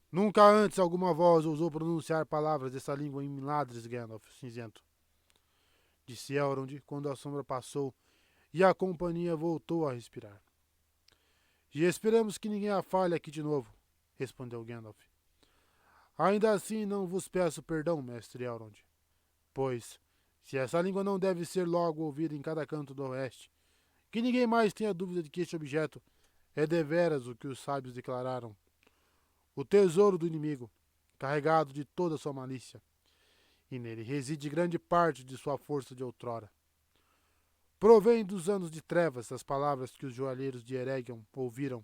Nunca antes alguma voz ousou pronunciar palavras dessa língua em milagres, Gandalf cinzento, disse Elrond quando a sombra passou e a companhia voltou a respirar. E esperamos que ninguém a falhe aqui de novo, respondeu Gandalf. Ainda assim não vos peço perdão, mestre Elrond, pois, se essa língua não deve ser logo ouvida em cada canto do oeste, que ninguém mais tenha dúvida de que este objeto é deveras o que os sábios declararam, o tesouro do inimigo, carregado de toda a sua malícia, e nele reside grande parte de sua força de outrora. Provém dos anos de trevas as palavras que os joalheiros de Eregion ouviram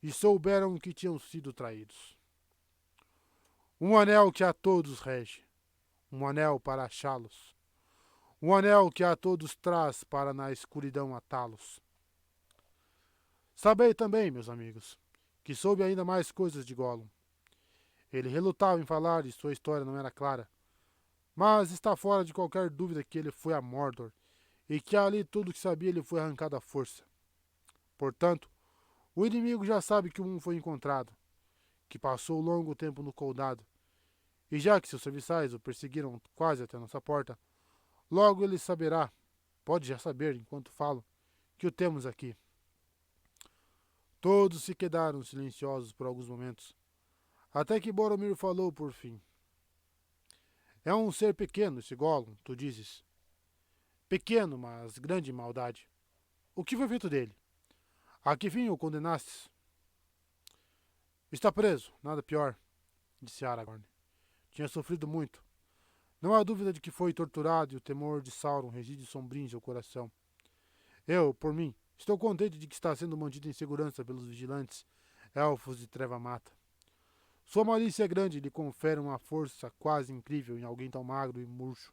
e souberam que tinham sido traídos. Um anel que a todos rege, um anel para achá-los, um anel que a todos traz para na escuridão atá-los. Sabei também, meus amigos, que soube ainda mais coisas de Gollum. Ele relutava em falar e sua história não era clara, mas está fora de qualquer dúvida que ele foi a Mordor e que ali tudo o que sabia lhe foi arrancado à força. Portanto, O inimigo já sabe que um foi encontrado, que passou longo tempo no coldado, e já que seus serviçais o perseguiram quase até nossa porta, logo ele saberá, pode já saber enquanto falo, que o temos aqui. Todos se quedaram silenciosos por alguns momentos, até que Boromir falou por fim. É um ser pequeno esse Gollum, tu dizes. Pequeno, mas grande em maldade. O que foi feito dele? A que fim o condenastes? Está preso, nada pior, disse Aragorn. Tinha sofrido muito. Não há dúvida de que foi torturado e o temor de Sauron reside sombrio em seu coração. Eu, por mim, estou contente de que está sendo mantido em segurança pelos vigilantes, elfos de Treva Mata. Sua malícia é grande e lhe confere uma força quase incrível em alguém tão magro e murcho.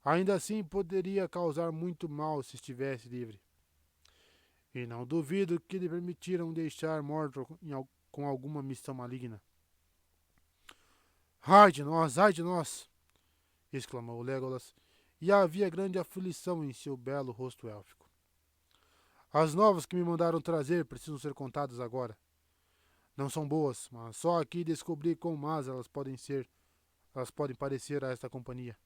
Ainda assim, poderia causar muito mal se estivesse livre. E não duvido que lhe permitiram deixar morto com alguma missão maligna. Ai de nós! Exclamou Legolas, e havia grande aflição em seu belo rosto élfico. As novas que me mandaram trazer precisam ser contadas agora. Não são boas, mas só aqui descobri quão más elas podem parecer a esta companhia.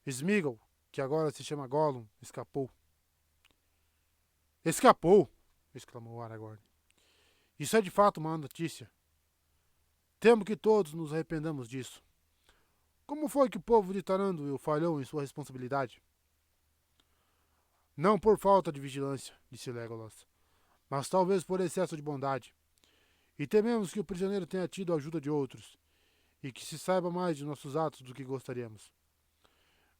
Sméagol, que agora se chama Gollum, escapou. Escapou! Exclamou Aragorn. Isso é de fato uma notícia. Temo que todos nos arrependamos disso. Como foi que o povo de Taranduil falhou em sua responsabilidade? Não por falta de vigilância, disse Legolas, mas talvez por excesso de bondade. E tememos que o prisioneiro tenha tido a ajuda de outros, e que se saiba mais de nossos atos do que gostaríamos.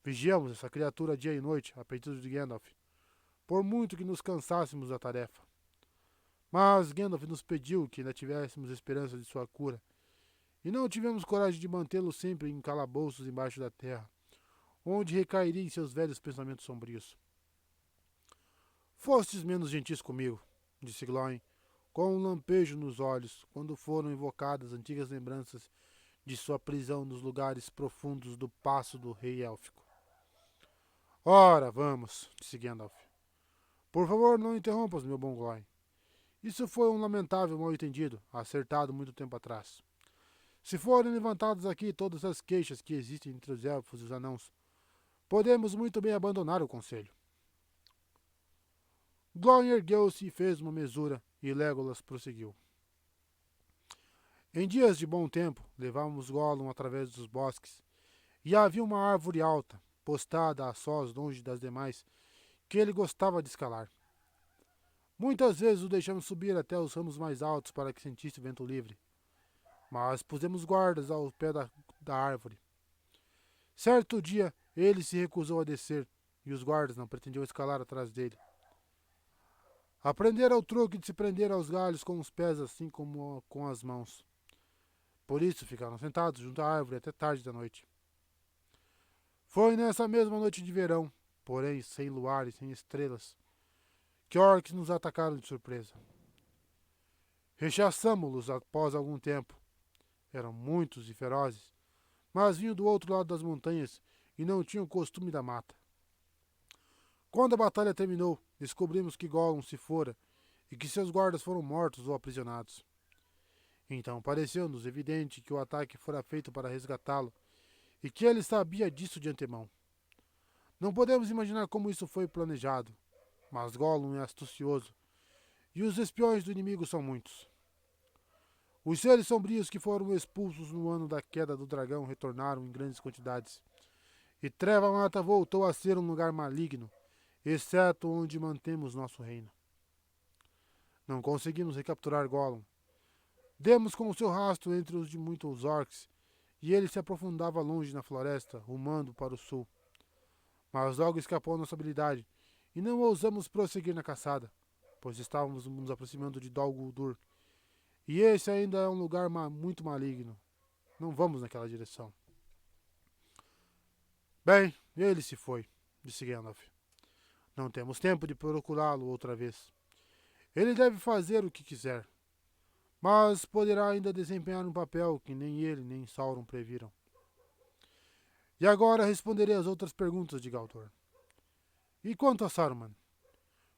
Vigiamos essa criatura dia e noite, a pedido de Gandalf, por muito que nos cansássemos da tarefa. Mas Gandalf nos pediu que ainda tivéssemos esperança de sua cura, e não tivemos coragem de mantê-lo sempre em calabouços embaixo da terra, onde recairia em seus velhos pensamentos sombrios. Fostes menos gentis comigo, disse Glóin, com um lampejo nos olhos, quando foram invocadas antigas lembranças de sua prisão nos lugares profundos do paço do rei élfico. Ora, vamos, disse Gandalf. Por favor, não interrompas, meu bom Glóin. Isso foi um lamentável mal-entendido, acertado muito tempo atrás. Se forem levantadas aqui todas as queixas que existem entre os elfos e os anãos, podemos muito bem abandonar o conselho. Glóin ergueu-se e fez uma mesura, e Legolas prosseguiu. Em dias de bom tempo, levávamos Gollum através dos bosques, e havia uma árvore alta, postada a sós longe das demais, que ele gostava de escalar. Muitas vezes o deixamos subir até os ramos mais altos para que sentisse o vento livre, mas pusemos guardas ao pé da árvore. Certo dia, ele se recusou a descer, e os guardas não pretendiam escalar atrás dele. Aprendera o truque de se prender aos galhos com os pés assim como com as mãos. Por isso ficaram sentados junto à árvore até tarde da noite. Foi nessa mesma noite de verão, porém sem luar e sem estrelas, que orcs nos atacaram de surpresa. Rechaçamo-los após algum tempo. Eram muitos e ferozes, mas vinham do outro lado das montanhas e não tinham o costume da mata. Quando a batalha terminou, descobrimos que Gollum se fora e que seus guardas foram mortos ou aprisionados. Então pareceu-nos evidente que o ataque fora feito para resgatá-lo e que ele sabia disso de antemão. Não podemos imaginar como isso foi planejado, mas Gollum é astucioso e os espiões do inimigo são muitos. Os seres sombrios que foram expulsos no ano da queda do dragão retornaram em grandes quantidades, e Treva Mata voltou a ser um lugar maligno, exceto onde mantemos nosso reino. Não conseguimos recapturar Gollum. Demos com o seu rastro entre os de muitos orcs, e ele se aprofundava longe na floresta, rumando para o sul. Mas logo escapou a nossa habilidade, e não ousamos prosseguir na caçada, pois estávamos nos aproximando de Dol Guldur, e esse ainda é um lugar muito maligno. Não vamos naquela direção. Bem, ele se foi, disse Gandalf. Não temos tempo de procurá-lo outra vez. Ele deve fazer o que quiser, mas poderá ainda desempenhar um papel que nem ele nem Sauron previram. E agora responderei às outras perguntas de Galdor. E quanto a Saruman?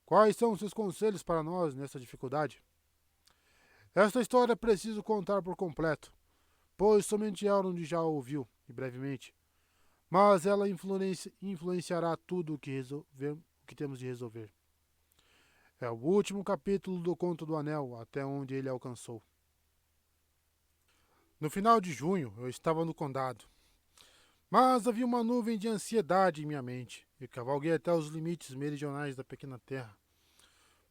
Quais são os seus conselhos para nós nessa dificuldade? Esta história preciso contar por completo, pois somente Elrond já a ouviu, e brevemente. Mas ela influenciará tudo o que temos de resolver. É o último capítulo do Conto do Anel, até onde ele alcançou. No final de junho, eu estava no condado. Mas havia uma nuvem de ansiedade em minha mente, e cavalguei até os limites meridionais da pequena terra,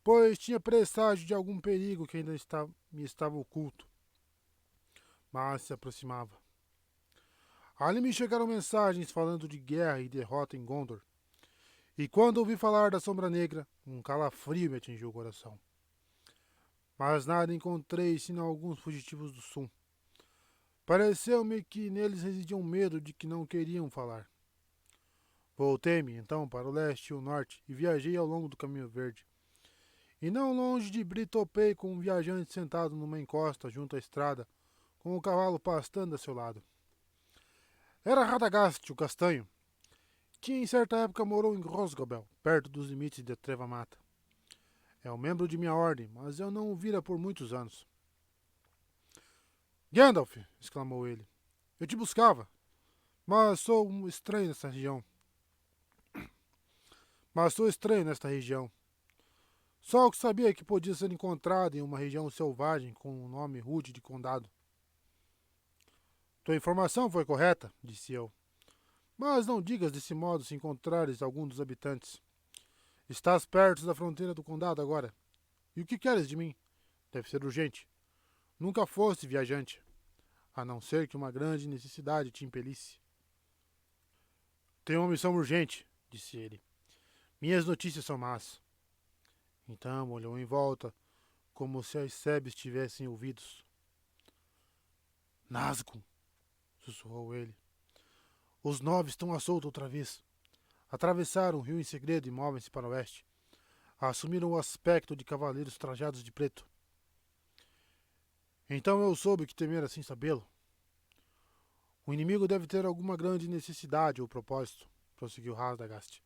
pois tinha presságio de algum perigo que ainda me estava oculto, mas se aproximava. Ali me chegaram mensagens falando de guerra e derrota em Gondor, e quando ouvi falar da Sombra Negra, um calafrio me atingiu o coração. Mas nada encontrei senão alguns fugitivos do sul. Pareceu-me que neles residia um medo de que não queriam falar. Voltei-me, então, para o leste e o norte e viajei ao longo do Caminho Verde. E não longe de Bri topei com um viajante sentado numa encosta junto à estrada, com o cavalo pastando a seu lado. Era Radagast, o castanho, que em certa época morou em Rosgobel, perto dos limites de Treva Mata. É um membro de minha ordem, mas eu não o vira por muitos anos. Gandalf! Exclamou ele. Eu te buscava, mas sou um estranho nesta região. Mas sou estranho nesta região. Só o que sabia que podia ser encontrado em uma região selvagem com o nome rude de condado. Tua informação foi correta, disse eu. Mas não digas desse modo se encontrares algum dos habitantes. Estás perto da fronteira do condado agora. E o que queres de mim? Deve ser urgente. Nunca foste viajante, a não ser que uma grande necessidade te impelisse. Tenho uma missão urgente, disse ele. Minhas notícias são más. Então olhou em volta, como se as sebes tivessem ouvidos. Nazgûl, sussurrou ele. Os 9 estão à solta outra vez. Atravessaram o rio em segredo e movem-se para o oeste. Assumiram o aspecto de cavaleiros trajados de preto. Então eu soube que temer assim sabê-lo. O inimigo deve ter alguma grande necessidade ou propósito, prosseguiu Radagast.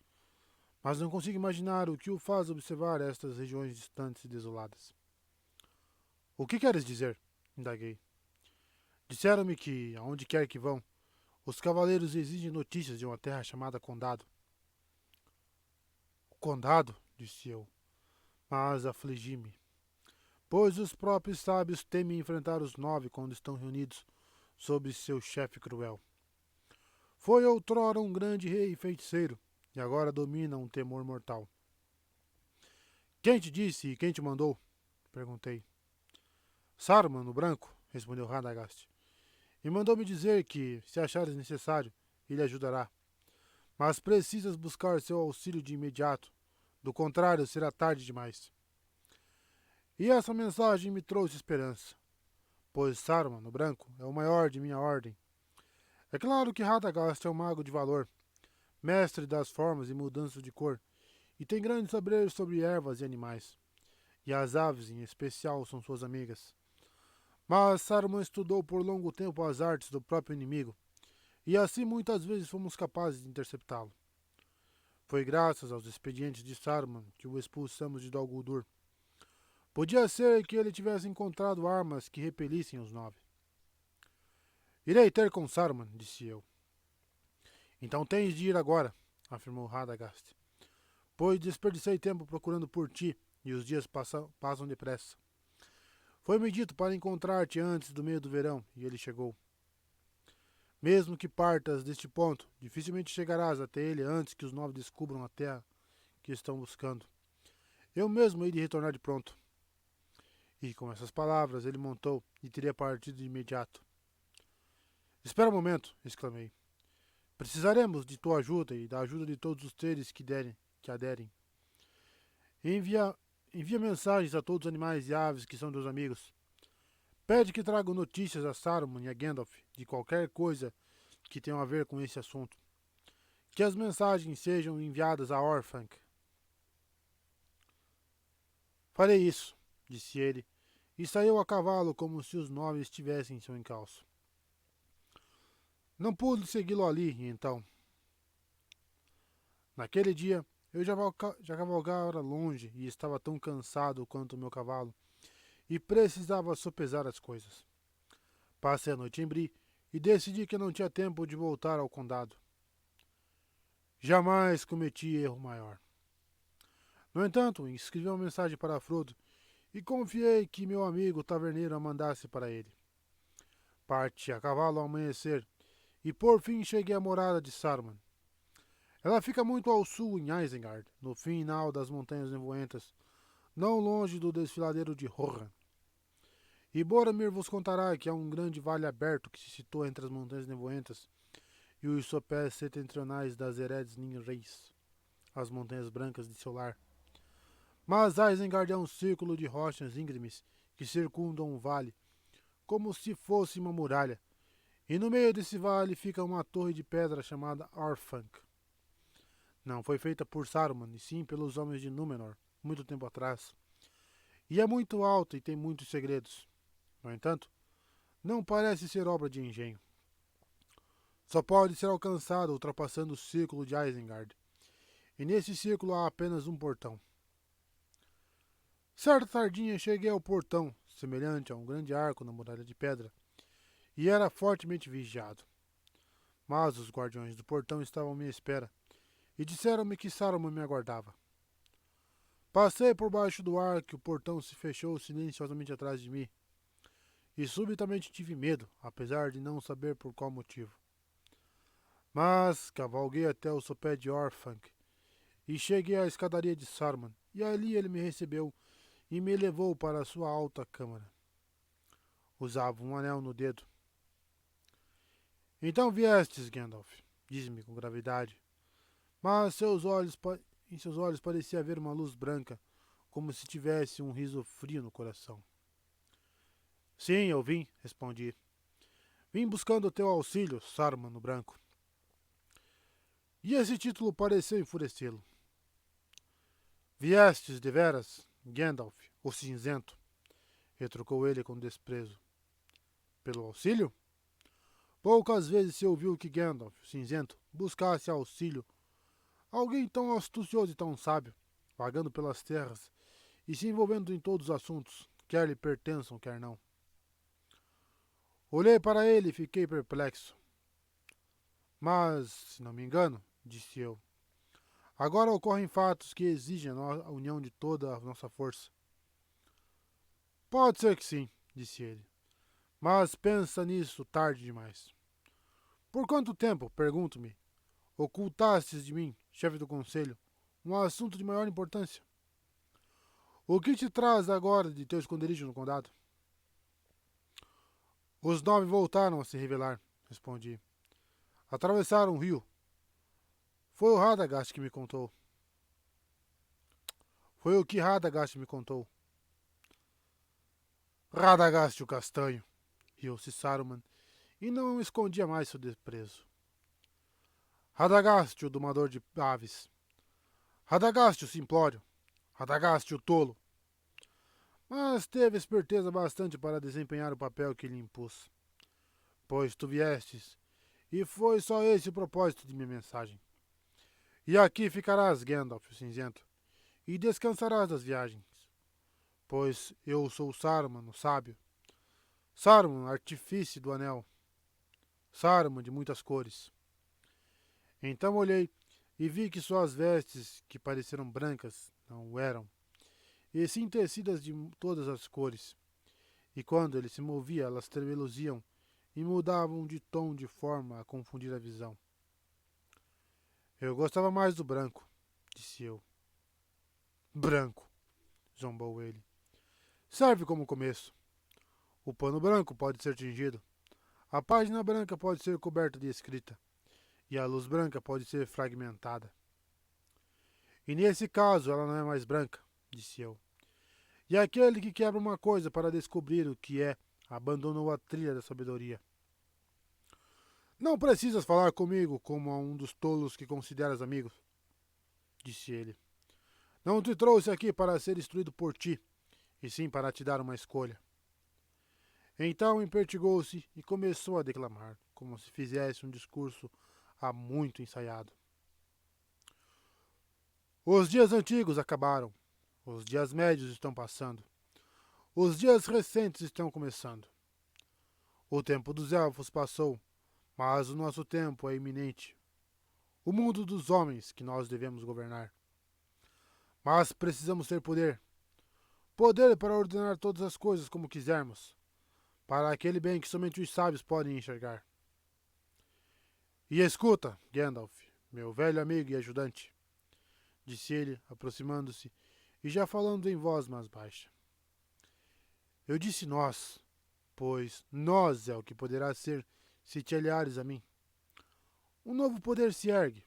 Mas não consigo imaginar o que o faz observar estas regiões distantes e desoladas. O que queres dizer? Indaguei. Disseram-me que, aonde quer que vão, os cavaleiros exigem notícias de uma terra chamada Condado. O Condado? Disse eu, mas afligi-me, pois os próprios sábios temem enfrentar os 9 quando estão reunidos sob seu chefe cruel. Foi outrora um grande rei e feiticeiro, e agora domina um temor mortal. Quem te disse e quem te mandou? Perguntei. Saruman, o branco, respondeu Radagast, e mandou-me dizer que, se achares necessário, ele ajudará. Mas precisas buscar seu auxílio de imediato, do contrário será tarde demais. E essa mensagem me trouxe esperança, pois Saruman, o branco, é o maior de minha ordem. É claro que Radagast é um mago de valor, mestre das formas e mudanças de cor, e tem grandes saberes sobre ervas e animais. E as aves, em especial, são suas amigas. Mas Saruman estudou por longo tempo as artes do próprio inimigo, e assim muitas vezes fomos capazes de interceptá-lo. Foi graças aos expedientes de Saruman que o expulsamos de Dol Guldur. Podia ser que ele tivesse encontrado armas que repelissem os 9. Irei ter com Saruman, disse eu. Então tens de ir agora, afirmou Radagast, pois desperdicei tempo procurando por ti e os dias passam depressa. Foi-me dito para encontrar-te antes do meio do verão, e ele chegou. Mesmo que partas deste ponto, dificilmente chegarás até ele antes que os 9 descubram a terra que estão buscando. Eu mesmo hei de retornar de pronto. E com essas palavras ele montou e teria partido de imediato. Espera um momento, exclamei. Precisaremos de tua ajuda e da ajuda de todos os seres que aderem. Envia mensagens a todos os animais e aves que são teus amigos. Pede que tragam notícias a Saruman e a Gandalf de qualquer coisa que tenha a ver com esse assunto. Que as mensagens sejam enviadas a Orthanc. Farei isso, disse ele, e saiu a cavalo como se os 9 estivessem em seu encalço. Não pude segui-lo ali, então. Naquele dia, Eu já cavalgara longe e estava tão cansado quanto o meu cavalo, e precisava sopesar as coisas. Passei a noite em Bri e decidi que não tinha tempo de voltar ao condado. Jamais cometi erro maior. No entanto, escrevi uma mensagem para Frodo e confiei que meu amigo taverneiro a mandasse para ele. Parti a cavalo ao amanhecer e por fim cheguei à morada de Saruman. Ela fica muito ao sul em Isengard, no final das Montanhas Nevoentas, não longe do desfiladeiro de Rohan. E Boromir vos contará que há um grande vale aberto que se situa entre as Montanhas Nevoentas e os sopés setentrionais das Eredes Ninreis, as Montanhas Brancas de seu lar. Mas Isengard é um círculo de rochas íngremes que circundam o vale, como se fosse uma muralha, e no meio desse vale fica uma torre de pedra chamada Orthanc. Não foi feita por Saruman, e sim pelos homens de Númenor, muito tempo atrás. E é muito alta e tem muitos segredos. No entanto, não parece ser obra de engenho. Só pode ser alcançada ultrapassando o círculo de Isengard, e nesse círculo há apenas um portão. Certa tardinha cheguei ao portão, semelhante a um grande arco na muralha de pedra, e era fortemente vigiado. Mas os guardiões do portão estavam à minha espera, e disseram-me que Saruman me aguardava. Passei por baixo do arco e o portão se fechou silenciosamente atrás de mim, e subitamente tive medo, apesar de não saber por qual motivo. Mas cavalguei até o sopé de Orthanc e cheguei à escadaria de Saruman, e ali ele me recebeu e me levou para a sua alta câmara. Usava um anel no dedo. Então viestes, Gandalf, disse-me com gravidade, mas em seus olhos parecia haver uma luz branca, como se tivesse um riso frio no coração. Sim, eu vim, respondi. Vim buscando teu auxílio, Saruman no branco. E esse título pareceu enfurecê-lo. Viestes deveras, Gandalf, o cinzento, retrucou ele com desprezo. Pelo auxílio? Poucas vezes se ouviu que Gandalf, o cinzento, buscasse auxílio. Alguém tão astucioso e tão sábio, vagando pelas terras e se envolvendo em todos os assuntos, quer lhe pertençam, quer não. Olhei para ele e fiquei perplexo. Mas, se não me engano, disse eu, agora ocorrem fatos que exigem a união de toda a nossa força. Pode ser que sim, disse ele, mas pensa nisso tarde demais. Por quanto tempo, pergunto-me, ocultastes de mim, chefe do conselho, um assunto de maior importância? O que te traz agora de teu esconderijo no condado? Os 9 voltaram a se revelar, respondi. Atravessaram o rio. Foi o Radagast que me contou. Foi o que Radagast me contou. Radagast o castanho, riu-se Saruman, e não escondia mais seu desprezo. Radagast o domador de aves. Radagast o simplório. Radagast o tolo. Mas teve esperteza bastante para desempenhar o papel que lhe impus. Pois tu viestes, e foi só esse o propósito de minha mensagem. E aqui ficarás, Gandalf o cinzento, e descansarás das viagens. Pois eu sou Saruman, o sábio. Saruman, artífice do anel. Saruman de muitas cores. Então olhei e vi que suas vestes, que pareceram brancas, não o eram, e sim tecidas de todas as cores. E quando ele se movia, elas tremeluziam e mudavam de tom de forma a confundir a visão. Eu gostava mais do branco, disse eu. Branco, zombou ele. Serve como começo. O pano branco pode ser tingido. A página branca pode ser coberta de escrita. E a luz branca pode ser fragmentada. E nesse caso ela não é mais branca, disse eu. E aquele que quebra uma coisa para descobrir o que é, abandonou a trilha da sabedoria. Não precisas falar comigo como a um dos tolos que consideras amigos, disse ele. Não te trouxe aqui para ser instruído por ti, e sim para te dar uma escolha. Então empertigou-se e começou a declamar, como se fizesse um discurso há muito ensaiado. Os dias antigos acabaram. Os dias médios estão passando. Os dias recentes estão começando. O tempo dos elfos passou, mas o nosso tempo é iminente. O mundo dos homens que nós devemos governar. Mas precisamos ter poder. Poder para ordenar todas as coisas como quisermos. Para aquele bem que somente os sábios podem enxergar. E escuta, Gandalf, meu velho amigo e ajudante, disse ele, aproximando-se e já falando em voz mais baixa. Eu disse nós, pois nós é o que poderá ser se te aliares a mim. Um novo poder se ergue.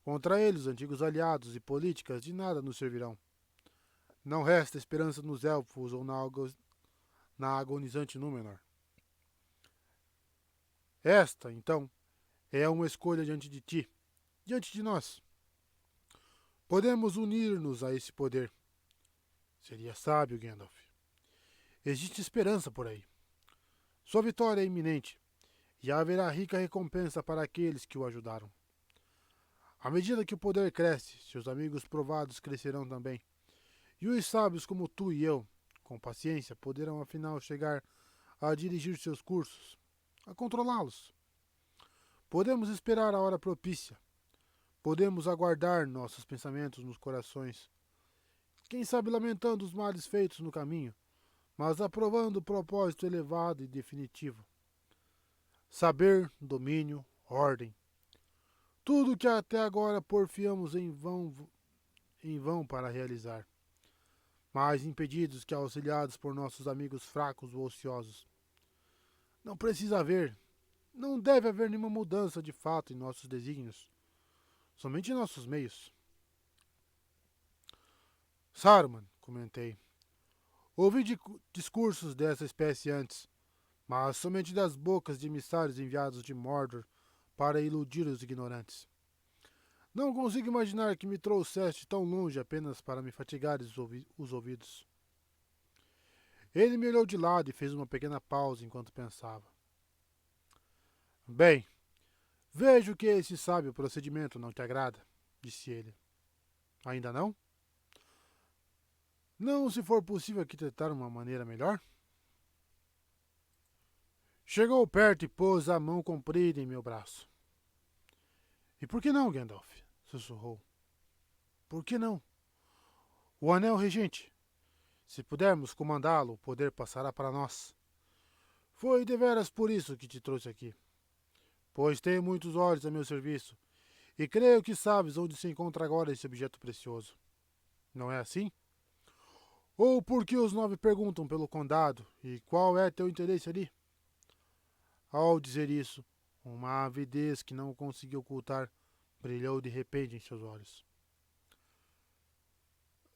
Contra ele, os antigos aliados e políticas de nada nos servirão. Não resta esperança nos elfos ou na agonizante Númenor. Esta, então, é uma escolha diante de ti, diante de nós. Podemos unir-nos a esse poder. Seria sábio, Gandalf. Existe esperança por aí. Sua vitória é iminente, e haverá rica recompensa para aqueles que o ajudaram. À medida que o poder cresce, seus amigos provados crescerão também. E os sábios como tu e eu, com paciência, poderão afinal chegar a dirigir seus cursos, a controlá-los. Podemos esperar a hora propícia. Podemos aguardar nossos pensamentos nos corações. Quem sabe lamentando os males feitos no caminho, mas aprovando o propósito elevado e definitivo. Saber, domínio, ordem. Tudo que até agora porfiamos em vão para realizar. Mais impedidos que auxiliados por nossos amigos fracos ou ociosos. Não precisa haver, não deve haver nenhuma mudança de fato em nossos desígnios, somente em nossos meios. Saruman, comentei, ouvi discursos dessa espécie antes, mas somente das bocas de emissários enviados de Mordor para iludir os ignorantes. Não consigo imaginar que me trouxeste tão longe apenas para me fatigar os ouvidos. Ele me olhou de lado e fez uma pequena pausa enquanto pensava. Bem, vejo que esse sábio procedimento não te agrada, disse ele. Ainda não? Não, se for possível arquitetar uma maneira melhor? Chegou perto e pôs a mão comprida em meu braço. E por que não, Gandalf? Sussurrou. Por que não? O anel regente. Se pudermos comandá-lo, o poder passará para nós. Foi deveras por isso que te trouxe aqui. Pois tenho muitos olhos a meu serviço, e creio que sabes onde se encontra agora esse objeto precioso. Não é assim? Ou porque os 9 perguntam pelo condado, e qual é teu interesse ali? Ao dizer isso, uma avidez que não consegui ocultar brilhou de repente em seus olhos.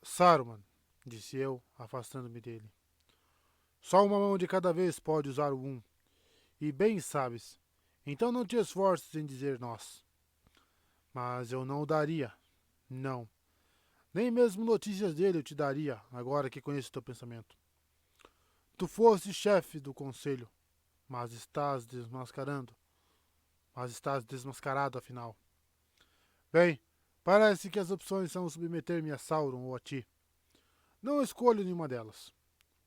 Saruman, disse eu, afastando-me dele. Só uma mão de cada vez pode usar o e bem sabes, então não te esforces em dizer nós. Mas eu não o daria, não. Nem mesmo notícias dele eu te daria, agora que conheço teu pensamento. Tu foste chefe do conselho, mas estás desmascarado afinal. Bem, parece que as opções são submeter-me a Sauron ou a ti. Não escolho nenhuma delas.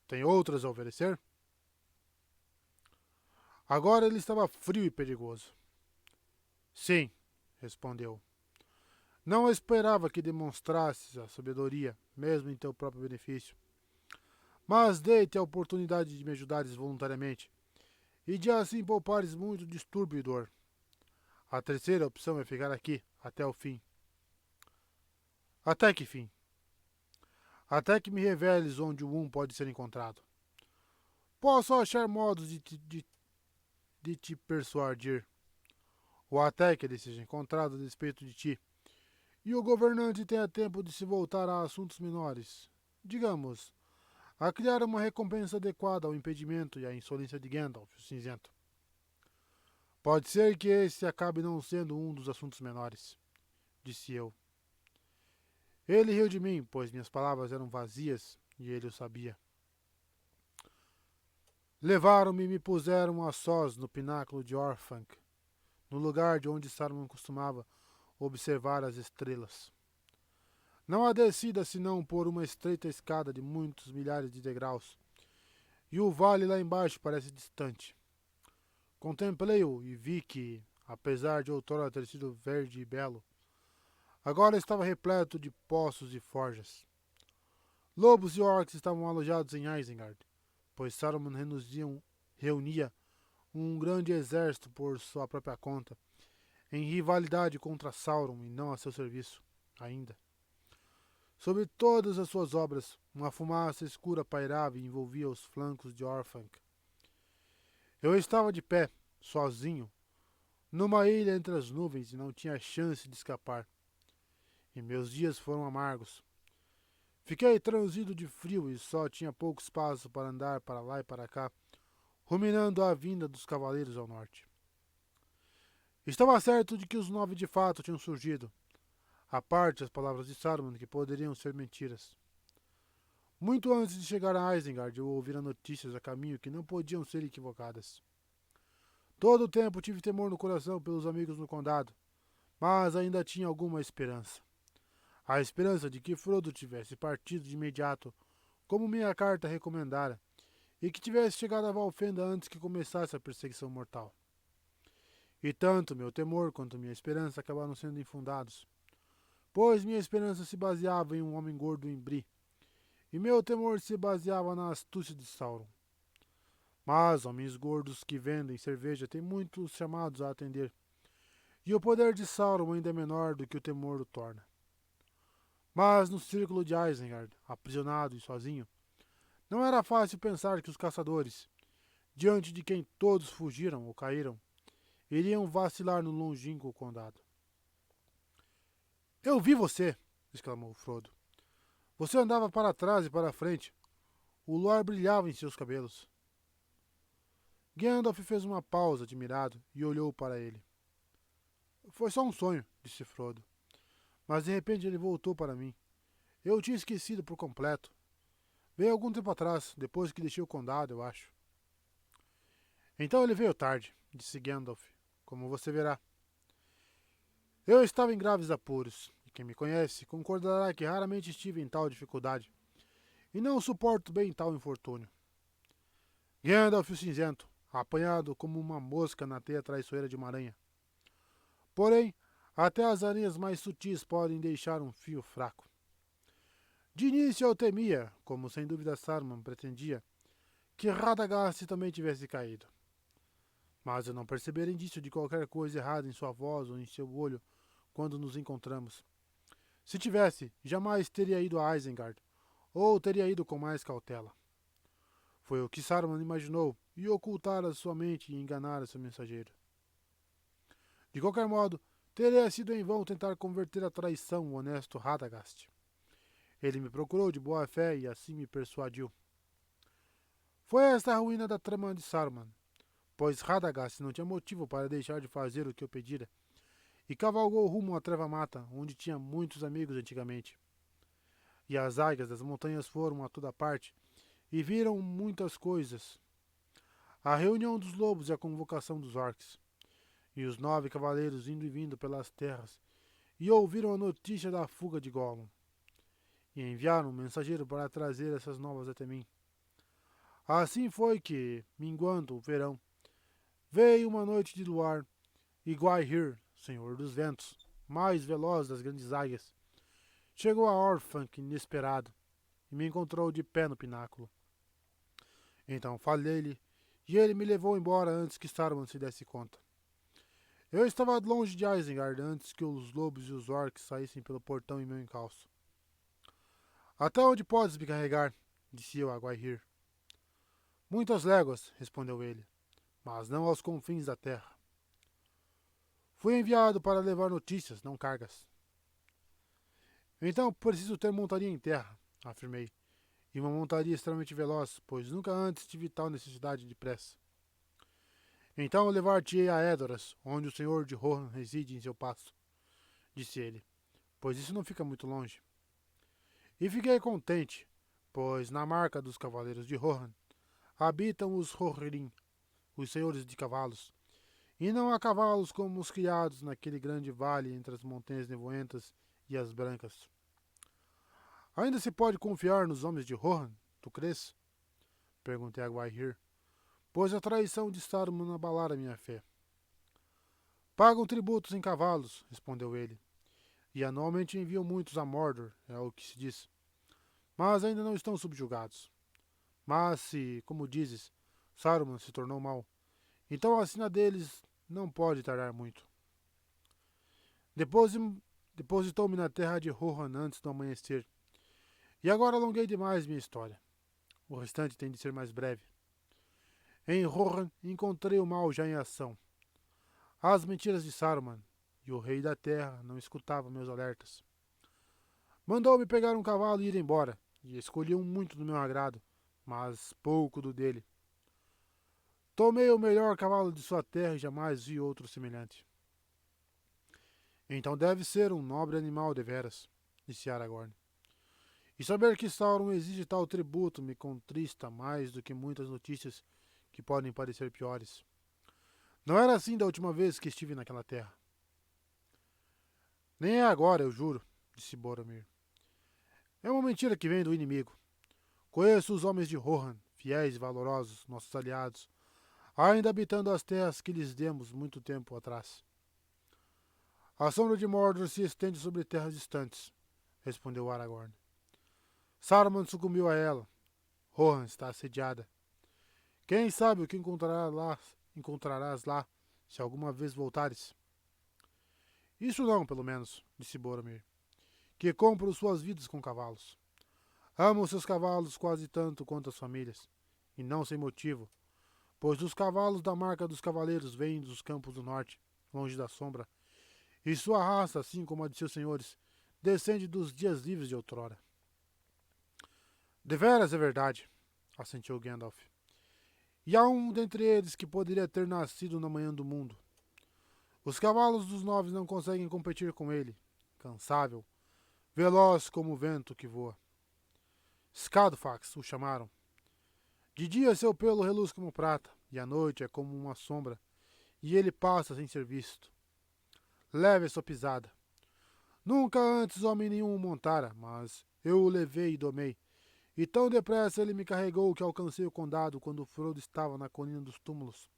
Tem outras a oferecer? Agora ele estava frio e perigoso. Sim, respondeu. Não esperava que demonstrasses a sabedoria, mesmo em teu próprio benefício. Mas dei-te a oportunidade de me ajudares voluntariamente, e de assim poupares muito distúrbio e dor. A terceira opção é ficar aqui, até o fim. Até que fim? Até que me reveles onde o pode ser encontrado. Posso achar modos de te persuadir, ou até que ele seja encontrado a despeito de ti, e o governante tenha tempo de se voltar a assuntos menores. Digamos, a criar uma recompensa adequada ao impedimento e à insolência de Gandalf, o cinzento. Pode ser que esse acabe não sendo um dos assuntos menores, disse eu. Ele riu de mim, pois minhas palavras eram vazias e ele o sabia. Levaram-me e me puseram a sós no pináculo de Orthanc, no lugar de onde Saruman costumava observar as estrelas. Não há descida senão por uma estreita escada de muitos milhares de degraus, e o vale lá embaixo parece distante. Contemplei-o e vi que, apesar de outrora ter sido verde e belo, agora estava repleto de poços e forjas. Lobos e orcs estavam alojados em Isengard, pois Saruman reunia um grande exército por sua própria conta, em rivalidade contra Sauron e não a seu serviço, ainda. Sobre todas as suas obras, uma fumaça escura pairava e envolvia os flancos de Orthanc. Eu estava de pé, sozinho, numa ilha entre as nuvens e não tinha chance de escapar. E meus dias foram amargos. Fiquei transido de frio e só tinha pouco espaço para andar para lá e para cá, ruminando a vinda dos cavaleiros ao norte. Estava certo de que os 9 de fato tinham surgido, à parte as palavras de Saruman que poderiam ser mentiras. Muito antes de chegar a Isengard, eu ouvira notícias a caminho que não podiam ser equivocadas. Todo o tempo tive temor no coração pelos amigos no condado, mas ainda tinha alguma esperança. A esperança de que Frodo tivesse partido de imediato, como minha carta recomendara, e que tivesse chegado a Valfenda antes que começasse a perseguição mortal. E tanto meu temor quanto minha esperança acabaram sendo infundados, pois minha esperança se baseava em um homem gordo em Bree, e meu temor se baseava na astúcia de Sauron. Mas homens gordos que vendem cerveja têm muitos chamados a atender, e o poder de Sauron ainda é menor do que o temor o torna. Mas no círculo de Isengard, aprisionado e sozinho, não era fácil pensar que os caçadores, diante de quem todos fugiram ou caíram, iriam vacilar no longínquo condado. Eu vi você! Exclamou Frodo. Você andava para trás e para frente. O luar brilhava em seus cabelos. Gandalf fez uma pausa admirado e olhou para ele. Foi só um sonho, disse Frodo. Mas de repente ele voltou para mim. Eu o tinha esquecido por completo. Veio algum tempo atrás, depois que deixei o condado, eu acho. Então ele veio tarde, disse Gandalf, como você verá. Eu estava em graves apuros, e quem me conhece concordará que raramente estive em tal dificuldade, e não suporto bem tal infortúnio. Gandalf o cinzento, apanhado como uma mosca na teia traiçoeira de uma aranha. Porém, até as aranhas mais sutis podem deixar um fio fraco. De início eu temia, como sem dúvida Saruman pretendia, que Radagast também tivesse caído. Mas eu não percebera indício de qualquer coisa errada em sua voz ou em seu olho quando nos encontramos. Se tivesse, jamais teria ido a Isengard, ou teria ido com mais cautela. Foi o que Saruman imaginou e ocultara sua mente e enganara seu mensageiro. De qualquer modo, teria sido em vão tentar converter a traição o honesto Radagast. Ele me procurou de boa fé e assim me persuadiu. Foi esta a ruína da trama de Saruman, pois Radagast não tinha motivo para deixar de fazer o que eu pedira, e cavalgou rumo à Treva-Mata, onde tinha muitos amigos antigamente. E as águias das montanhas foram a toda parte, e viram muitas coisas. A reunião dos lobos e a convocação dos orcs, e os 9 cavaleiros indo e vindo pelas terras, e ouviram a notícia da fuga de Gollum, e enviaram um mensageiro para trazer essas novas até mim. Assim foi que, minguando o verão, veio uma noite de luar, e Gwaihir, senhor dos ventos, mais veloz das grandes águias, chegou a Orthanc inesperado, e me encontrou de pé no pináculo. Então falei-lhe, e ele me levou embora antes que Saruman se desse conta. Eu estava longe de Isengard antes que os lobos e os orcs saíssem pelo portão em meu encalço. Até onde podes me carregar? Disse eu a Gwaihir. Muitas léguas, respondeu ele, mas não aos confins da terra. Fui enviado para levar notícias, não cargas. Então preciso ter montaria em terra, afirmei, e uma montaria extremamente veloz, pois nunca antes tive tal necessidade de pressa. Então levar-te-ei a Edoras, onde o senhor de Rohan reside em seu paço, disse ele, pois isso não fica muito longe. E fiquei contente, pois na marca dos cavaleiros de Rohan habitam os Rohirrim, os senhores de cavalos, e não há cavalos como os criados naquele grande vale entre as montanhas nevoentas e as brancas. Ainda se pode confiar nos homens de Rohan, tu crês? Perguntei a Gwaihir, pois a traição de Saruman abalara minha fé. Pagam tributos em cavalos, respondeu ele, e anualmente enviam muitos a Mordor, é o que se diz. Mas ainda não estão subjugados. Mas se, como dizes, Saruman se tornou mau, então a sina deles não pode tardar muito. Depositou-me na terra de Rohan antes do amanhecer, e agora alonguei demais minha história. O restante tem de ser mais breve. Em Rohan encontrei o mal já em ação. As mentiras de Saruman, e o rei da terra não escutava meus alertas. Mandou-me pegar um cavalo e ir embora, e escolhi um muito do meu agrado, mas pouco do dele. Tomei o melhor cavalo de sua terra e jamais vi outro semelhante. Então deve ser um nobre animal deveras, disse Aragorn. E saber que Sauron exige tal tributo me contrista mais do que muitas notícias que podem parecer piores. Não era assim da última vez que estive naquela terra. Nem é agora, eu juro, disse Boromir. É uma mentira que vem do inimigo. Conheço os homens de Rohan, fiéis e valorosos, nossos aliados, ainda habitando as terras que lhes demos muito tempo atrás. A sombra de Mordor se estende sobre terras distantes, respondeu Aragorn. Saruman sucumbiu a ela. Rohan está assediada. Quem sabe o que encontrarás lá, se alguma vez voltares? Isso não, pelo menos, disse Boromir, que compro suas vidas com cavalos. Amo seus cavalos quase tanto quanto as famílias, e não sem motivo, pois os cavalos da marca dos cavaleiros vêm dos campos do norte, longe da sombra, e sua raça, assim como a de seus senhores, descende dos dias livres de outrora. Deveras é verdade, assentiu Gandalf. E há um dentre eles que poderia ter nascido na manhã do mundo. Os cavalos dos nobres não conseguem competir com ele, cansável, veloz como o vento que voa. Scadofax o chamaram. De dia seu pelo reluz como prata, e à noite é como uma sombra, e ele passa sem ser visto. Leve a sua pisada. Nunca antes homem nenhum o montara, mas eu o levei e domei. E tão depressa ele me carregou que alcancei o condado quando Frodo estava na colina dos túmulos.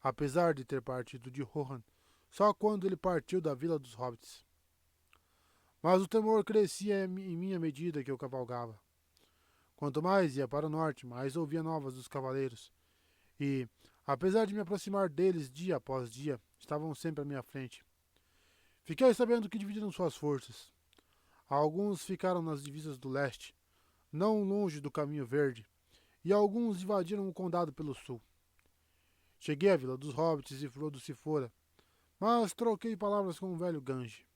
Apesar de ter partido de Rohan, só quando ele partiu da vila dos hobbits. Mas o temor crescia em minha medida que eu cavalgava. Quanto mais ia para o norte, mais ouvia novas dos cavaleiros. E, apesar de me aproximar deles dia após dia, estavam sempre à minha frente. Fiquei sabendo que dividiram suas forças. Alguns ficaram nas divisas do leste, não longe do Caminho Verde, e alguns invadiram o condado pelo sul. Cheguei à vila dos hobbits e Frodo se fora, mas troquei palavras com o velho Gange.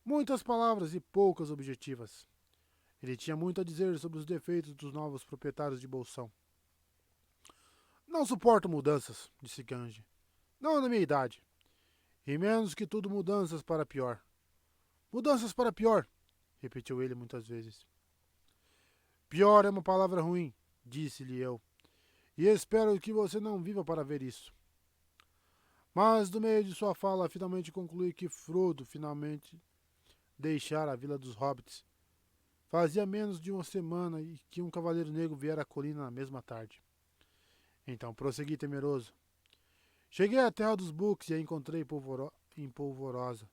Muitas palavras e poucas objetivas. Ele tinha muito a dizer sobre os defeitos dos novos proprietários de Bolsão. Não suporto mudanças, disse Gange. Não na minha idade. E menos que tudo mudanças para pior. Mudanças para pior, repetiu ele muitas vezes. Pior é uma palavra ruim, disse-lhe eu. E espero que você não viva para ver isso. Mas, do meio de sua fala, finalmente concluí que Frodo finalmente deixara a vila dos hobbits. Fazia menos de uma semana e que um cavaleiro negro viera à colina na mesma tarde. Então prossegui temeroso. Cheguei à terra dos Books e a encontrei em polvorosa,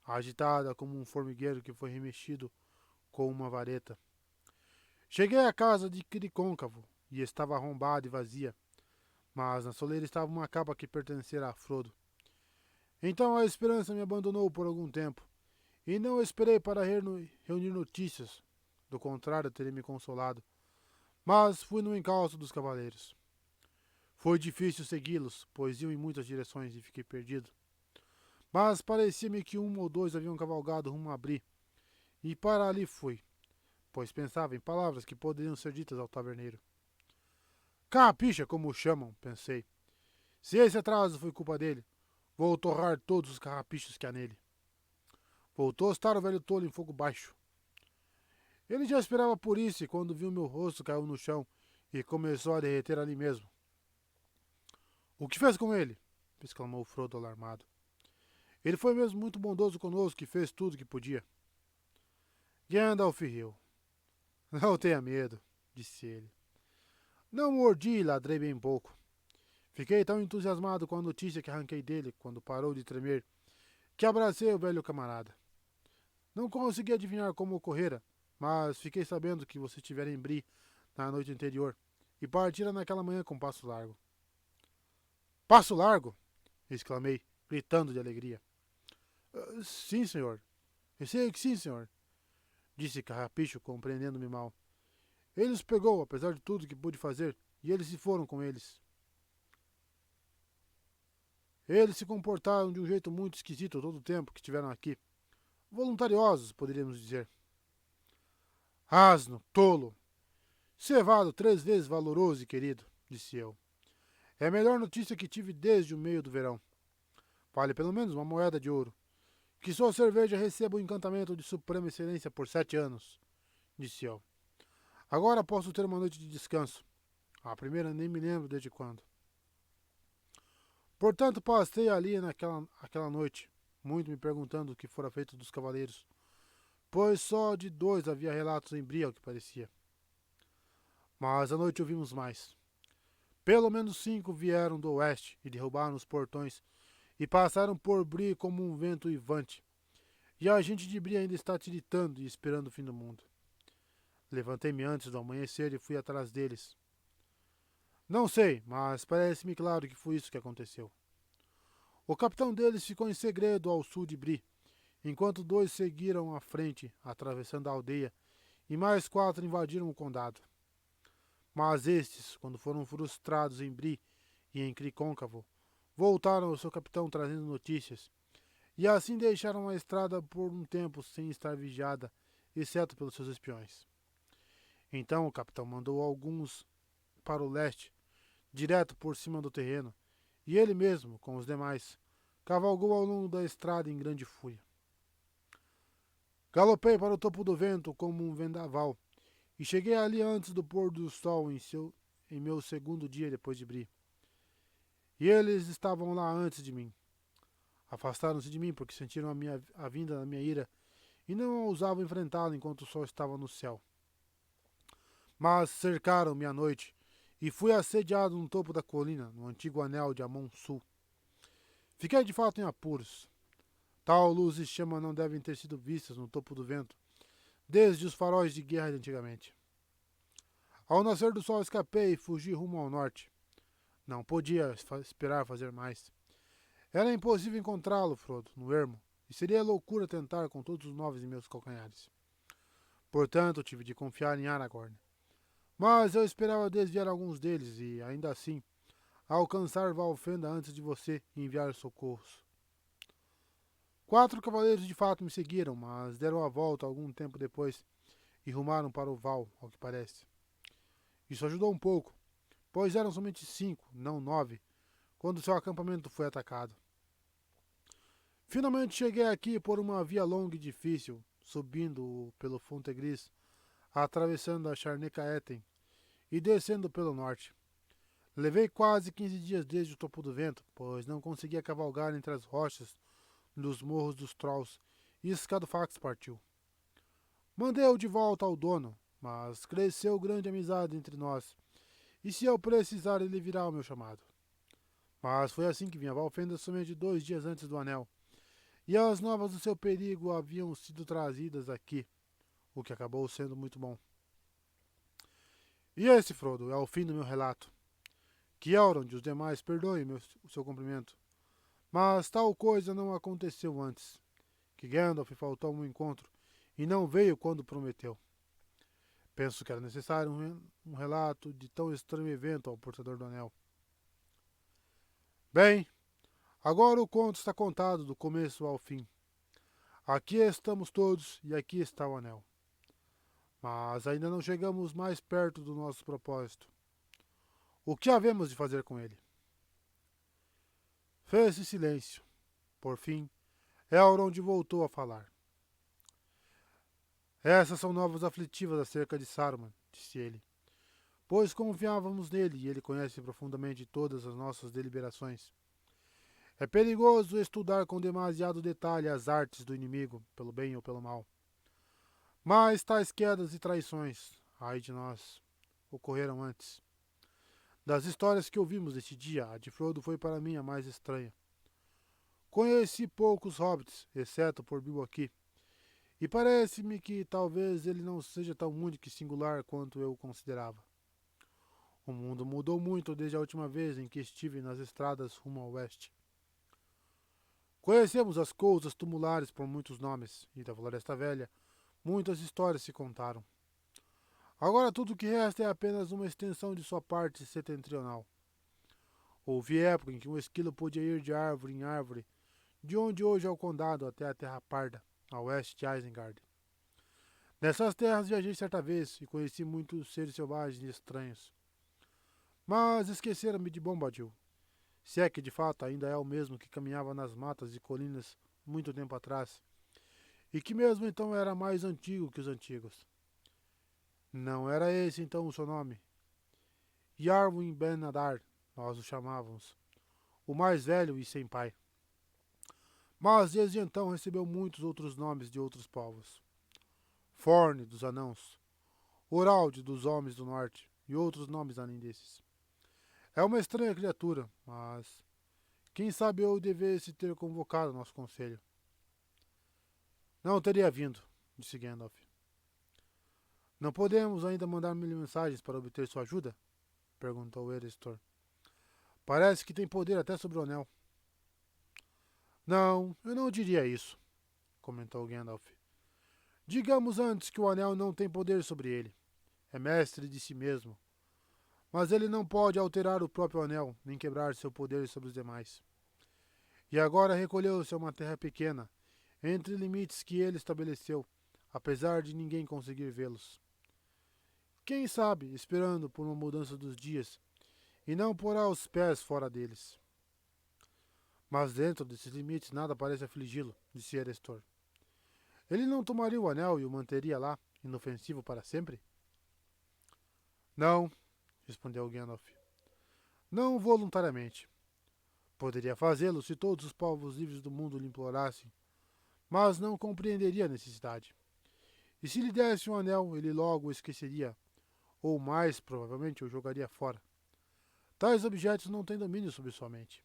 agitada como um formigueiro que foi remexido com uma vareta. Cheguei à casa de Quiricôncavo e estava arrombada e vazia, mas na soleira estava uma capa que pertencera a Frodo. Então a esperança me abandonou por algum tempo, e não esperei para reunir notícias, do contrário teria me consolado, mas fui no encalço dos cavaleiros. Foi difícil segui-los, pois iam em muitas direções e fiquei perdido. Mas parecia-me que um ou dois haviam cavalgado rumo a Abri, e para ali fui, pois pensava em palavras que poderiam ser ditas ao taverneiro. Carrapicha, como o chamam, pensei. Se esse atraso foi culpa dele, vou torrar todos os carrapichos que há nele. Vou tostar o velho tolo em fogo baixo. Ele já esperava por isso e quando viu meu rosto caiu no chão e começou a derreter ali mesmo. O que fez com ele? Exclamou Frodo alarmado. Ele foi mesmo muito bondoso conosco e fez tudo o que podia. Gandalf riu. Não tenha medo, disse ele. Não mordi e ladrei bem pouco. Fiquei tão entusiasmado com a notícia que arranquei dele quando parou de tremer, que abracei o velho camarada. Não consegui adivinhar como ocorrera, mas fiquei sabendo que você estivera em Bri na noite anterior e partira naquela manhã com passo largo. Passo largo? Exclamei, gritando de alegria. Sim, senhor. Eu sei que sim, senhor, disse Carrapicho, compreendendo-me mal. Ele os pegou, apesar de tudo que pude fazer, e eles se foram com eles. Eles se comportaram de um jeito muito esquisito todo o tempo que estiveram aqui. Voluntariosos, poderíamos dizer. Asno, tolo! Cevado 3 vezes valoroso e querido, disse eu. É a melhor notícia que tive desde o meio do verão. Vale pelo menos uma moeda de ouro. Que sua cerveja receba o encantamento de suprema excelência por 7 anos, disse eu. Agora posso ter uma noite de descanso. A primeira nem me lembro desde quando. Portanto, passei ali aquela noite, muito me perguntando o que fora feito dos cavaleiros, pois só de 2 havia relatos em Bri, ao que parecia. Mas à noite ouvimos mais. Pelo menos 5 vieram do oeste e derrubaram os portões e passaram por Bri como um vento uivante. E a gente de Bri ainda está tiritando e esperando o fim do mundo. Levantei-me antes do amanhecer e fui atrás deles. Não sei, mas parece-me claro que foi isso que aconteceu. O capitão deles ficou em segredo ao sul de Bri, enquanto 2 seguiram à frente, atravessando a aldeia, e mais 4 invadiram o condado. Mas estes, quando foram frustrados em Bri e em Cricôncavo, voltaram ao seu capitão trazendo notícias, e assim deixaram a estrada por um tempo sem estar vigiada, exceto pelos seus espiões. Então o capitão mandou alguns para o leste, direto por cima do terreno, e ele mesmo, com os demais, cavalgou ao longo da estrada em grande fúria. Galopei para o topo do vento como um vendaval, e cheguei ali antes do pôr do sol em meu segundo dia depois de Bri. E eles estavam lá antes de mim. Afastaram-se de mim porque sentiram a vinda da minha ira e não ousavam enfrentá-la enquanto o sol estava no céu. Mas cercaram-me à noite e fui assediado no topo da colina, no antigo anel de Amon Sul. Fiquei de fato em apuros. Tal luz e chama não devem ter sido vistas no topo do vento, desde os faróis de guerra de antigamente. Ao nascer do sol escapei e fugi rumo ao norte. Não podia esperar fazer mais. Era impossível encontrá-lo, Frodo, no ermo, e seria loucura tentar com todos os 9 em meus calcanhares. Portanto, tive de confiar em Aragorn. Mas eu esperava desviar alguns deles e, ainda assim, alcançar Valfenda antes de você e enviar socorros. 4 cavaleiros de fato me seguiram, mas deram a volta algum tempo depois e rumaram para o Val, ao que parece. Isso ajudou um pouco, pois eram somente 5, não 9, quando seu acampamento foi atacado. Finalmente cheguei aqui por uma via longa e difícil, subindo pelo Fontegris, atravessando a Charnecaeten e descendo pelo norte. Levei quase 15 dias desde o topo do vento, pois não conseguia cavalgar entre as rochas nos morros dos Trolls, e Scadofax partiu. Mandei-o de volta ao dono, mas cresceu grande amizade entre nós, e se eu precisar ele virá ao meu chamado. Mas foi assim que vim a Valfenda somente 2 dias antes do anel, e as novas do seu perigo haviam sido trazidas aqui, o que acabou sendo muito bom. E esse, Frodo, é o fim do meu relato. Que Elrond e os demais perdoem o seu cumprimento. Mas tal coisa não aconteceu antes. Que Gandalf faltou ao meu encontro e não veio quando prometeu. Penso que era necessário um relato de tão estranho evento ao portador do anel. Bem, agora o conto está contado do começo ao fim. Aqui estamos todos e aqui está o anel. Mas ainda não chegamos mais perto do nosso propósito. O que havemos de fazer com ele? Fez-se silêncio. Por fim, Elrond voltou a falar. Essas são novas aflitivas acerca de Saruman, disse ele. Pois confiávamos nele e ele conhece profundamente todas as nossas deliberações. É perigoso estudar com demasiado detalhe as artes do inimigo, pelo bem ou pelo mal. Mas tais quedas e traições, ai de nós, ocorreram antes. Das histórias que ouvimos neste dia, a de Frodo foi para mim a mais estranha. Conheci poucos hobbits, exceto por Bilbo aqui, e parece-me que talvez ele não seja tão único e singular quanto eu o considerava. O mundo mudou muito desde a última vez em que estive nas estradas rumo ao oeste. Conhecemos as coisas tumulares por muitos nomes, e da Floresta Velha muitas histórias se contaram. Agora tudo o que resta é apenas uma extensão de sua parte setentrional. Houve época em que um esquilo podia ir de árvore em árvore, de onde hoje é o condado até a Terra Parda, a oeste de Isengard. Nessas terras viajei certa vez e conheci muitos seres selvagens e estranhos. Mas esqueceram-me de Bombadil, se é que de fato ainda é o mesmo que caminhava nas matas e colinas muito tempo atrás, e que mesmo então era mais antigo que os antigos. Não era esse então o seu nome? Yarwin Ben Nadar, nós o chamávamos, o mais velho e sem pai. Mas desde então recebeu muitos outros nomes de outros povos. Forne, dos anãos, Uralde, dos homens do norte, e outros nomes além desses. É uma estranha criatura, mas quem sabe eu devesse ter convocado nosso conselho. Não teria vindo, disse Gandalf. Não podemos ainda mandar-lhe mensagens para obter sua ajuda? Perguntou Erestor. Parece que tem poder até sobre o anel. Não, eu não diria isso, comentou Gandalf. Digamos antes que o anel não tem poder sobre ele. É mestre de si mesmo. Mas ele não pode alterar o próprio anel, nem quebrar seu poder sobre os demais. E agora recolheu-se a uma terra pequena, entre limites que ele estabeleceu, apesar de ninguém conseguir vê-los. Quem sabe, esperando por uma mudança dos dias, e não porá os pés fora deles. Mas dentro desses limites nada parece afligi-lo, disse Erestor. Ele não tomaria o anel e o manteria lá, inofensivo para sempre? Não, respondeu Gandalf. Não voluntariamente. Poderia fazê-lo se todos os povos livres do mundo lhe implorassem, mas não compreenderia a necessidade. E se lhe desse um anel, ele logo o esqueceria, ou mais provavelmente o jogaria fora. Tais objetos não têm domínio sobre sua mente.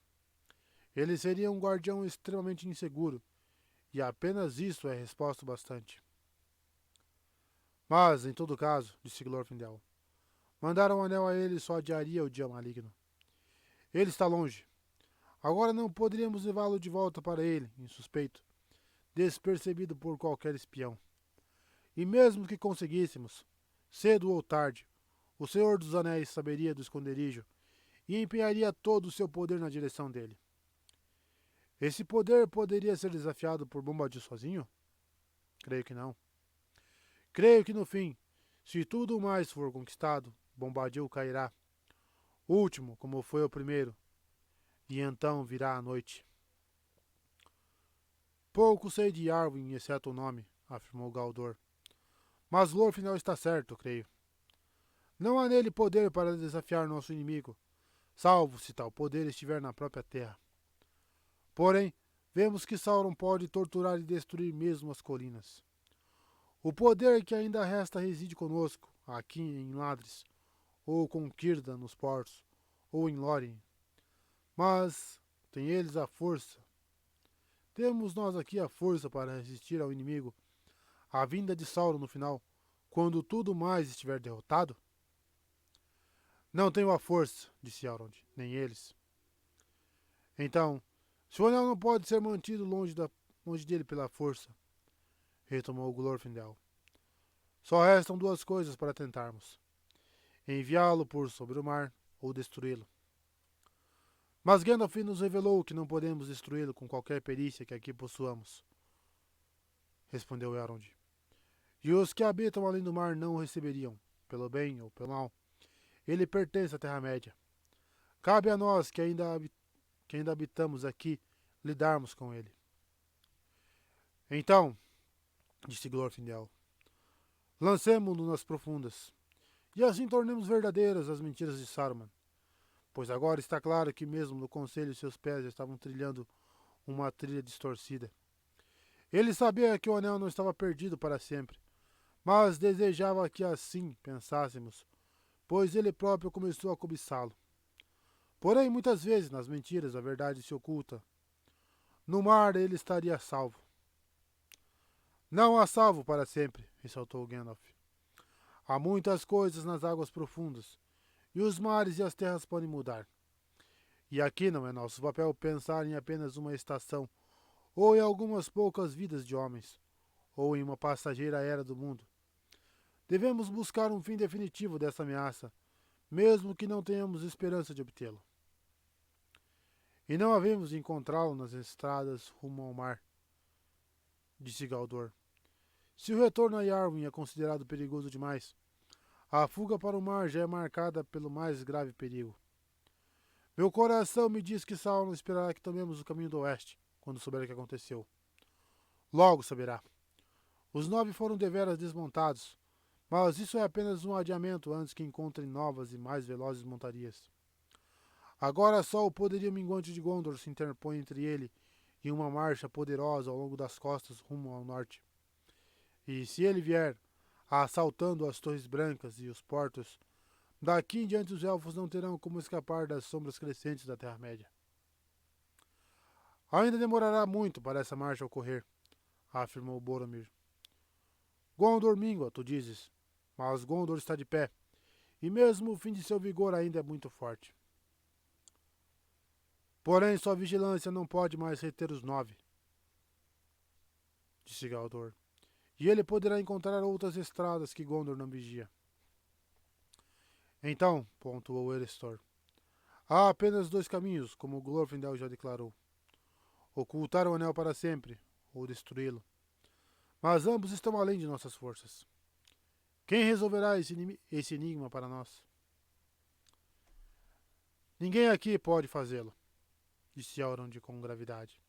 Ele seria um guardião extremamente inseguro, e apenas isso é resposta bastante. Mas, em todo caso, disse Glorfindel, mandar um anel a ele só adiaria o dia maligno. Ele está longe. Agora não poderíamos levá-lo de volta para ele, insuspeito, despercebido por qualquer espião. E mesmo que conseguíssemos, cedo ou tarde, o Senhor dos Anéis saberia do esconderijo e empenharia todo o seu poder na direção dele. Esse poder poderia ser desafiado por Bombadil sozinho? Creio que não. Creio que no fim, se tudo mais for conquistado, Bombadil cairá. Último, como foi o primeiro, e então virá a noite. Pouco sei de Arwen, exceto o nome, afirmou Galdor. Mas Glorfindel está certo, creio. Não há nele poder para desafiar nosso inimigo, salvo se tal poder estiver na própria terra. Porém, vemos que Sauron pode torturar e destruir mesmo as colinas. O poder que ainda resta reside conosco, aqui em Ladris, ou com Círdan nos portos, ou em Lórien. Mas tem eles a força. Temos nós aqui a força para resistir ao inimigo, à vinda de Sauron no final, quando tudo mais estiver derrotado? Não tenho a força, disse Elrond, nem eles. Então, se o anel não pode ser mantido longe dele pela força, retomou Glorfindel, só restam duas coisas para tentarmos: enviá-lo por sobre o mar ou destruí-lo. Mas Gandalf nos revelou que não podemos destruí-lo com qualquer perícia que aqui possuamos, respondeu Elrond. E os que habitam além do mar não o receberiam, pelo bem ou pelo mal. Ele pertence à Terra-média. Cabe a nós que ainda habitamos aqui lidarmos com ele. Então, disse Glorfindel, lancemo-no nas profundas, e assim tornemos verdadeiras as mentiras de Saruman, pois agora está claro que mesmo no conselho seus pés estavam trilhando uma trilha distorcida. Ele sabia que o anel não estava perdido para sempre, Mas desejava que assim pensássemos, pois ele próprio começou a cobiçá-lo. Porém, muitas vezes, nas mentiras, a verdade se oculta. No mar ele estaria salvo. Não há salvo para sempre, ressaltou Gandalf. Há muitas coisas nas águas profundas, e os mares e as terras podem mudar. E aqui não é nosso papel pensar em apenas uma estação, ou em algumas poucas vidas de homens, ou em uma passageira era do mundo. Devemos buscar um fim definitivo dessa ameaça, mesmo que não tenhamos esperança de obtê-lo. E não havemos de encontrá-lo nas estradas rumo ao mar, disse Galdor. Se o retorno a Yarwin é considerado perigoso demais, a fuga para o mar já é marcada pelo mais grave perigo. Meu coração me diz que Sauron esperará que tomemos o caminho do oeste, quando souber o que aconteceu. Logo saberá. Os 9 foram deveras desmontados, mas isso é apenas um adiamento antes que encontrem novas e mais velozes montarias. Agora só o poderio minguante de Gondor se interpõe entre ele e uma marcha poderosa ao longo das costas rumo ao norte. E se ele vier, assaltando as Torres Brancas e os portos, daqui em diante os elfos não terão como escapar das sombras crescentes da Terra-média. Ainda demorará muito para essa marcha ocorrer, afirmou Boromir. Gondor mingua, tu dizes, mas Gondor está de pé, e mesmo o fim de seu vigor ainda é muito forte. Porém, sua vigilância não pode mais reter os 9, disse Galdor, e ele poderá encontrar outras estradas que Gondor não vigia. Então, pontuou Erestor, há apenas 2 caminhos, como Glorfindel já declarou. Ocultar o anel para sempre, ou destruí-lo. Mas ambos estão além de nossas forças. Quem resolverá esse enigma para nós? Ninguém aqui pode fazê-lo, disse Elrond com gravidade.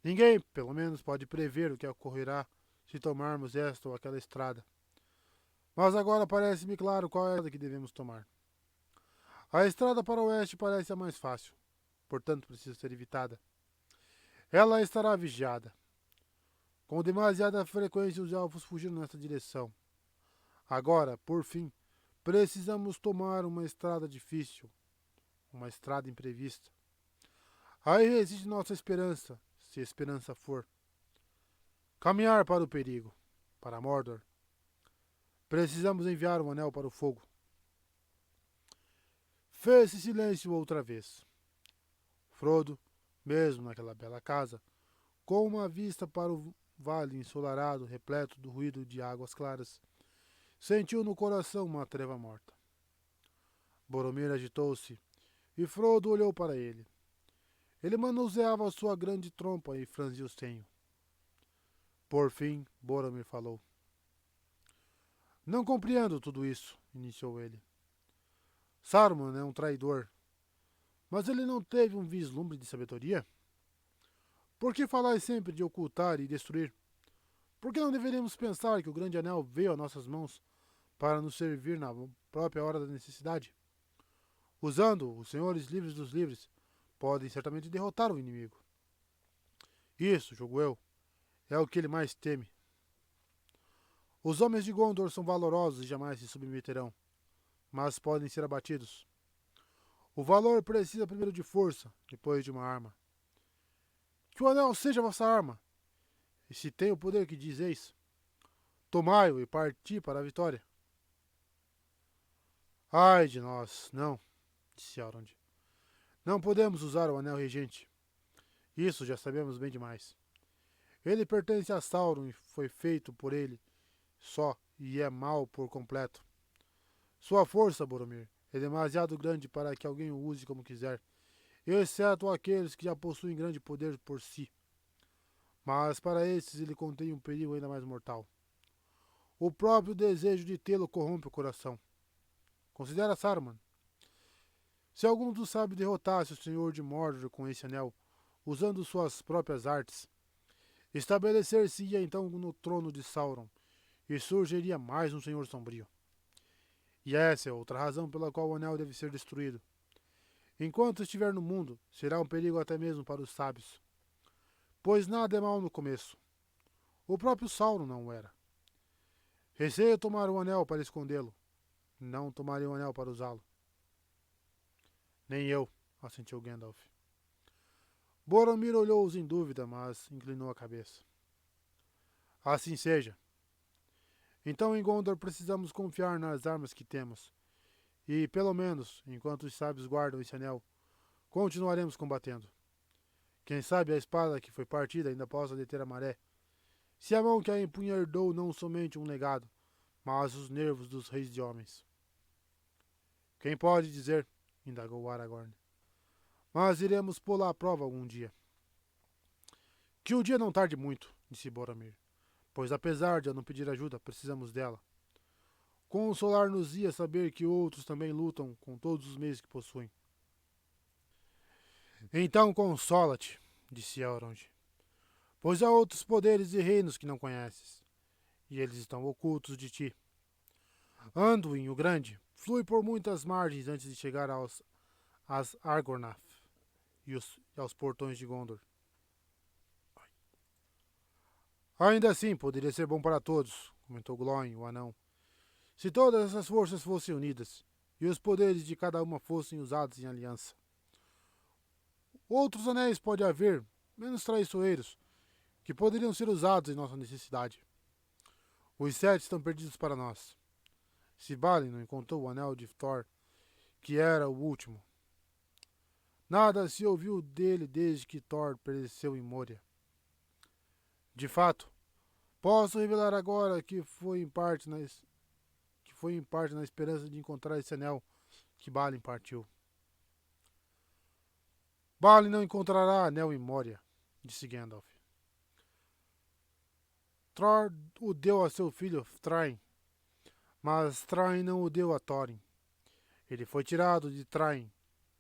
Ninguém, pelo menos, pode prever o que ocorrerá se tomarmos esta ou aquela estrada. Mas agora parece-me claro qual é a que devemos tomar. A estrada para o oeste parece a mais fácil, portanto precisa ser evitada. Ela estará vigiada. Com demasiada frequência os elfos fugiram nessa direção. Agora, por fim, precisamos tomar uma estrada difícil, uma estrada imprevista. Aí reside nossa esperança, se esperança for. Caminhar para o perigo, para Mordor. Precisamos enviar um anel para o fogo. Fez-se silêncio outra vez. Frodo, mesmo naquela bela casa, com uma vista para o vale ensolarado, repleto do ruído de águas claras, sentiu no coração uma treva morta. Boromir agitou-se, e Frodo olhou para ele. Ele manuseava sua grande trompa e franziu o senho. Por fim, Boromir falou. Não compreendo tudo isso, iniciou ele. Saruman é um traidor, mas ele não teve um vislumbre de sabedoria? Por que falar sempre de ocultar e destruir? Por que não deveríamos pensar que o grande anel veio a nossas mãos para nos servir na própria hora da necessidade? Usando os senhores livres dos livres, podem certamente derrotar o inimigo. Isso, julgo eu, é o que ele mais teme. Os homens de Gondor são valorosos e jamais se submeterão, mas podem ser abatidos. O valor precisa primeiro de força, depois de uma arma. Que o anel seja vossa arma, e se tem o poder que dizeis, tomai-o e parti para a vitória. Ai de nós, não, disse Elrond. Não podemos usar o anel regente. Isso já sabemos bem demais. Ele pertence a Sauron e foi feito por ele só, e é mau por completo. Sua força, Boromir, é demasiado grande para que alguém o use como quiser, exceto aqueles que já possuem grande poder por si. Mas para esses ele contém um perigo ainda mais mortal. O próprio desejo de tê-lo corrompe o coração. Considera Saruman. Se algum dos sábios derrotasse o Senhor de Mordor com esse anel, usando suas próprias artes, estabelecer-se-ia então no trono de Sauron, e surgiria mais um Senhor Sombrio. E essa é outra razão pela qual o anel deve ser destruído. Enquanto estiver no mundo, será um perigo até mesmo para os sábios. Pois nada é mal no começo. O próprio Sauron não o era. Receio tomar o anel para escondê-lo. Não tomaria o anel para usá-lo. Nem eu, assentiu Gandalf. Boromir olhou-os em dúvida, mas inclinou a cabeça. Assim seja. Então em Gondor precisamos confiar nas armas que temos. E, pelo menos, enquanto os sábios guardam esse anel, continuaremos combatendo. Quem sabe a espada que foi partida ainda possa deter a maré. Se a mão que a empunha herdou não somente um legado, mas os nervos dos reis de homens. Quem pode dizer? Indagou Aragorn. Mas iremos pô-la à prova algum dia. Que o dia não tarde muito, disse Boromir, pois apesar de eu não pedir ajuda, precisamos dela. Consolar-nos-ia saber que outros também lutam com todos os meios que possuem. Então consola-te, disse Elrond, pois há outros poderes e reinos que não conheces, e eles estão ocultos de ti. Anduin, o Grande, flui por muitas margens antes de chegar às Argonath e aos portões de Gondor. Ainda assim, poderia ser bom para todos, comentou Glóin, o anão, se todas essas forças fossem unidas e os poderes de cada uma fossem usados em aliança. Outros anéis pode haver, menos traiçoeiros, que poderiam ser usados em nossa necessidade. Os 7 estão perdidos para nós. Se Balin não encontrou o anel de Thor, que era o último. Nada se ouviu dele desde que Thor pereceu em Moria. De fato, posso revelar agora que foi em parte na esperança de encontrar esse anel que Balin partiu. Balin não encontrará anel em Moria, disse Gandalf. Thor o deu a seu filho Thrain, mas Thrain não o deu a Thorin. Ele foi tirado de Thrain,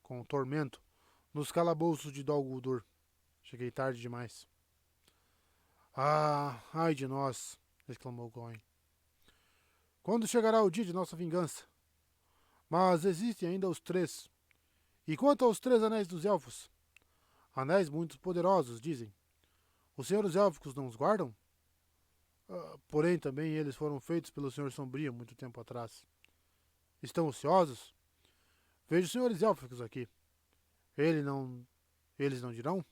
com tormento, nos calabouços de Dol Guldur. Cheguei tarde demais. Ah, ai de nós, exclamou Glóin. Quando chegará o dia de nossa vingança? Mas existem ainda os 3. E quanto aos 3 anéis dos elfos? Anéis muito poderosos, dizem. Os senhores élficos não os guardam? Porém, também eles foram feitos pelo Senhor Sombrio muito tempo atrás. Estão ociosos? Vejo os senhores élficos aqui. Eles não dirão?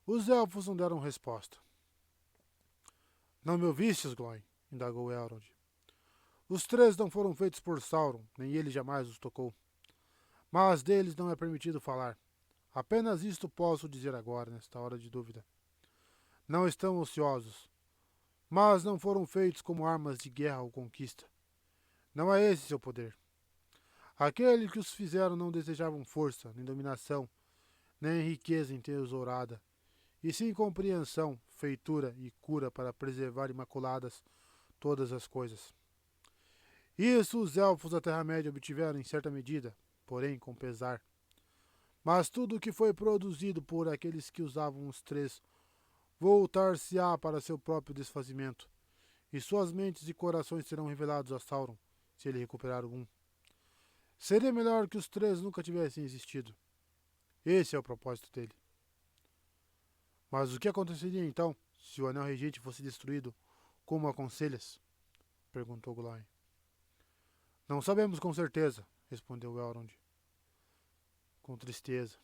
Os elfos não deram resposta. Não me ouvistes, Glóin? Indagou Elrond. Os 3 não foram feitos por Sauron, nem ele jamais os tocou. Mas deles não é permitido falar. Apenas isto posso dizer agora, nesta hora de dúvida. Não estão ociosos, mas não foram feitos como armas de guerra ou conquista. Não é esse seu poder. Aquele que os fizeram não desejavam força, nem dominação, nem riqueza entesourada, e sim compreensão, feitura e cura para preservar imaculadas todas as coisas. Isso os elfos da Terra-média obtiveram em certa medida, porém com pesar. Mas tudo o que foi produzido por aqueles que usavam os 3 voltar-se-á para seu próprio desfazimento, e suas mentes e corações serão revelados a Sauron, se ele recuperar algum. Seria melhor que os 3 nunca tivessem existido. Esse é o propósito dele. Mas o que aconteceria então, se o Anel Regente fosse destruído, como aconselhas? Perguntou Glóin. Não sabemos com certeza, respondeu Elrond, com tristeza.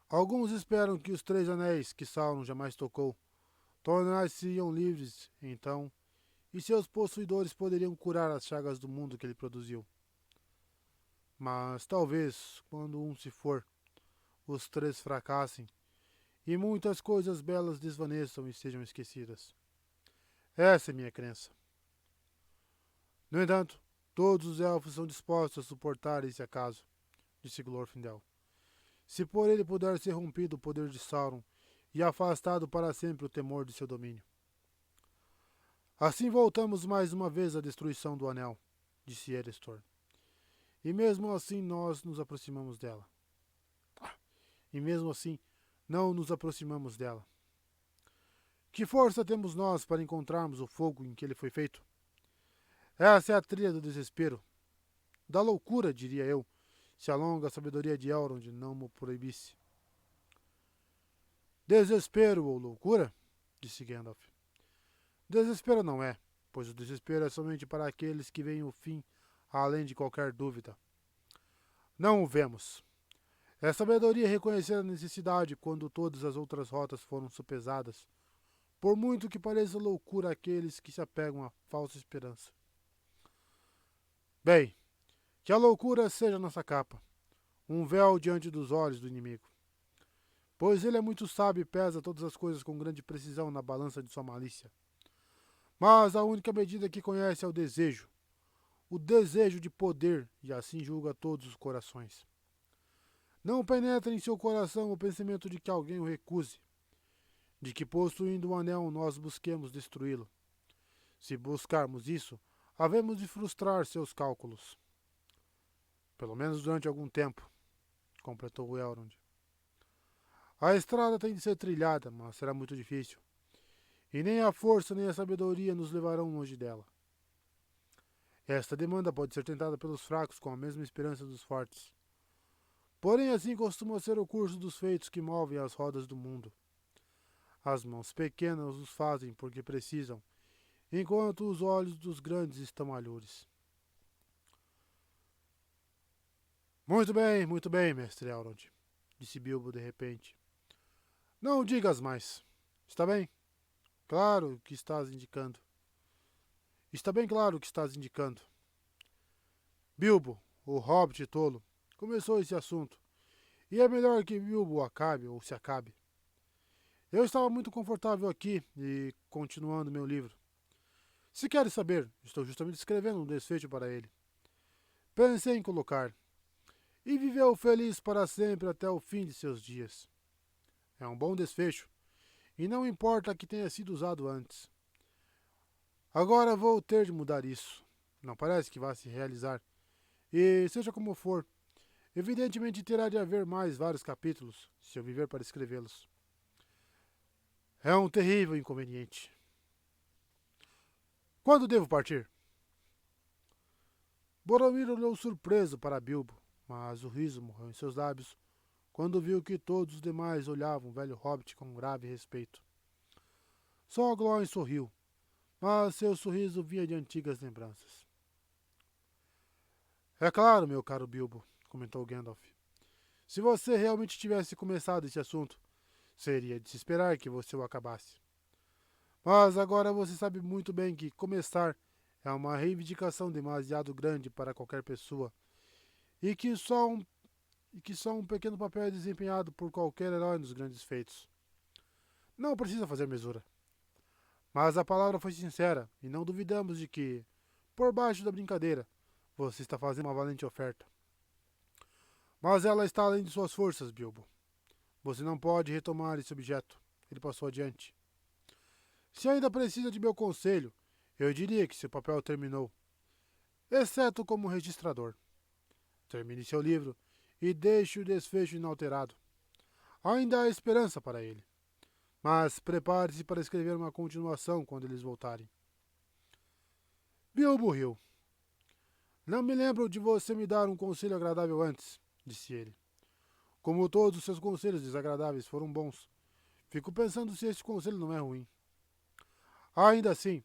Alguns esperam que os 3 anéis que Sauron jamais tocou tornar-se-iam livres, então, e seus possuidores poderiam curar as chagas do mundo que ele produziu. Mas talvez, quando um se for, os 3 fracassem, e muitas coisas belas desvaneçam e sejam esquecidas. Essa é minha crença. No entanto, todos os elfos são dispostos a suportar esse acaso, disse Glorfindel. Se por ele puder ser rompido o poder de Sauron e afastado para sempre o temor de seu domínio. Assim voltamos mais uma vez à destruição do Anel, disse Erestor. E mesmo assim nós nos aproximamos dela. E mesmo assim não nos aproximamos dela. Que força temos nós para encontrarmos o fogo em que ele foi feito? Essa é a trilha do desespero. Da loucura, diria eu, se a longa sabedoria de Elrond não me proibisse. Desespero ou loucura? Disse Gandalf. Desespero não é, pois o desespero é somente para aqueles que veem o fim além de qualquer dúvida. Não o vemos. É sabedoria reconhecer a necessidade quando todas as outras rotas foram sopesadas, por muito que pareça loucura àqueles que se apegam à falsa esperança. Bem, que a loucura seja nossa capa, um véu diante dos olhos do inimigo. Pois ele é muito sábio e pesa todas as coisas com grande precisão na balança de sua malícia. Mas a única medida que conhece é o desejo de poder, e assim julga todos os corações. Não penetra em seu coração o pensamento de que alguém o recuse, de que possuindo um anel nós busquemos destruí-lo. Se buscarmos isso, havemos de frustrar seus cálculos. Pelo menos durante algum tempo, completou Elrond. A estrada tem de ser trilhada, mas será muito difícil. E nem a força nem a sabedoria nos levarão longe dela. Esta demanda pode ser tentada pelos fracos com a mesma esperança dos fortes. Porém, assim costuma ser o curso dos feitos que movem as rodas do mundo. As mãos pequenas os fazem porque precisam, enquanto os olhos dos grandes estão alhures. Muito bem, mestre Elrond, disse Bilbo de repente. Não digas mais. Está bem? Claro o que estás indicando. Está bem claro o que estás indicando. Bilbo, o hobbit tolo, começou esse assunto, e é melhor que Bilbo acabe ou se acabe. Eu estava muito confortável aqui e continuando meu livro. Se queres saber, estou justamente escrevendo um desfecho para ele. Pensei em colocar. E viveu feliz para sempre até o fim de seus dias. É um bom desfecho, e não importa que tenha sido usado antes. Agora vou ter de mudar isso. Não parece que vá se realizar. E, seja como for, evidentemente terá de haver mais vários capítulos, se eu viver para escrevê-los. É um terrível inconveniente. Quando devo partir? Boromir olhou surpreso para Bilbo, mas o riso morreu em seus lábios quando viu que todos os demais olhavam o velho hobbit com grave respeito. Só Glóin sorriu, mas seu sorriso vinha de antigas lembranças. É claro, meu caro Bilbo, comentou Gandalf. Se você realmente tivesse começado esse assunto, seria de se esperar que você o acabasse. Mas agora você sabe muito bem que começar é uma reivindicação demasiado grande para qualquer pessoa e que só um pequeno papel é desempenhado por qualquer herói nos grandes feitos. Não precisa fazer mesura. Mas a palavra foi sincera e não duvidamos de que, por baixo da brincadeira, você está fazendo uma valente oferta. Mas ela está além de suas forças, Bilbo. Você não pode retomar esse objeto. Ele passou adiante. Se ainda precisa de meu conselho, eu diria que seu papel terminou, exceto como registrador. Termine seu livro e deixe o desfecho inalterado. Ainda há esperança para ele. Mas prepare-se para escrever uma continuação quando eles voltarem. Bilbo riu. Não me lembro de você me dar um conselho agradável antes, disse ele. Como todos os seus conselhos desagradáveis foram bons, fico pensando se este conselho não é ruim. Ainda assim,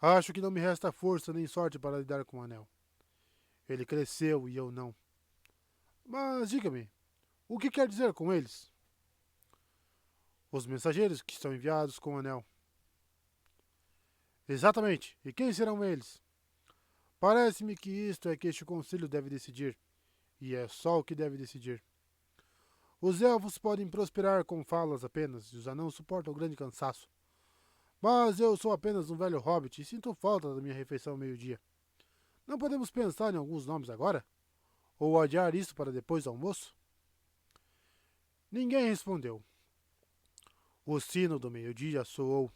acho que não me resta força nem sorte para lidar com o anel. Ele cresceu e eu não. Mas diga-me, o que quer dizer com eles? Os mensageiros que são enviados com o anel. Exatamente. E quem serão eles? Parece-me que isto é que este conselho deve decidir. E é só o que deve decidir. Os elfos podem prosperar com falas apenas, e os anãos suportam grande cansaço. Mas eu sou apenas um velho hobbit e sinto falta da minha refeição ao meio-dia. Não podemos pensar em alguns nomes agora? Ou adiar isso para depois do almoço? Ninguém respondeu. O sino do meio-dia soou.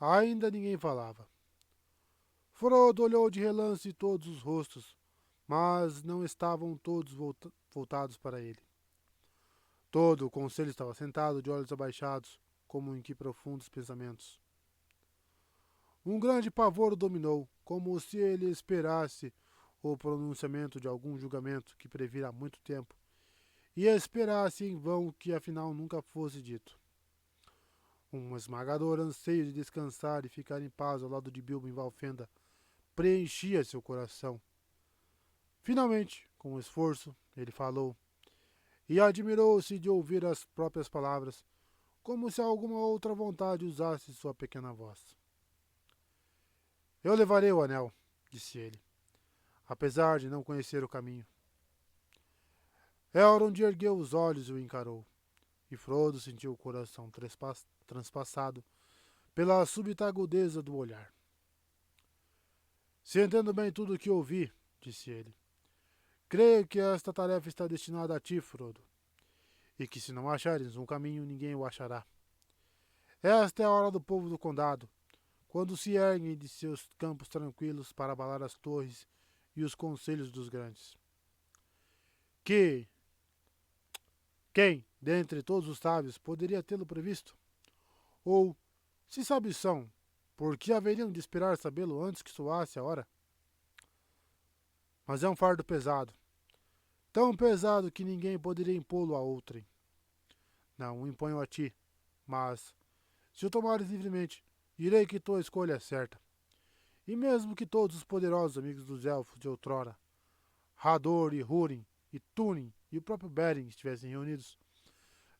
Ainda ninguém falava. Frodo olhou de relance todos os rostos, mas não estavam todos voltados para ele. Todo o conselho estava sentado de olhos abaixados, como em que profundos pensamentos. Um grande pavor o dominou, como se ele esperasse o pronunciamento de algum julgamento que previra há muito tempo, e esperasse em vão que afinal nunca fosse dito. Um esmagador anseio de descansar e ficar em paz ao lado de Bilbo em Valfenda preenchia seu coração. Finalmente, com esforço, ele falou, e admirou-se de ouvir as próprias palavras, como se alguma outra vontade usasse sua pequena voz. Eu levarei o anel, disse ele, apesar de não conhecer o caminho. Elrond ergueu os olhos e o encarou, e Frodo sentiu o coração transpassado pela súbita agudeza do olhar. Se entendo bem tudo o que ouvi, disse ele, creio que esta tarefa está destinada a ti, Frodo, e que se não achares um caminho, ninguém o achará. Esta é a hora do povo do condado, quando se erguem de seus campos tranquilos para abalar as torres e os conselhos dos grandes. Que quem, dentre todos os sábios, poderia tê-lo previsto? Ou, se sábios são, por que haveriam de esperar sabê-lo antes que soasse a hora? Mas é um fardo pesado, tão pesado que ninguém poderia impô-lo a outrem. Não o imponho a ti, mas, se o tomares livremente, direi que tua escolha é certa. E mesmo que todos os poderosos amigos dos elfos de outrora, Hador e Húrin e Túrin e o próprio Beren estivessem reunidos,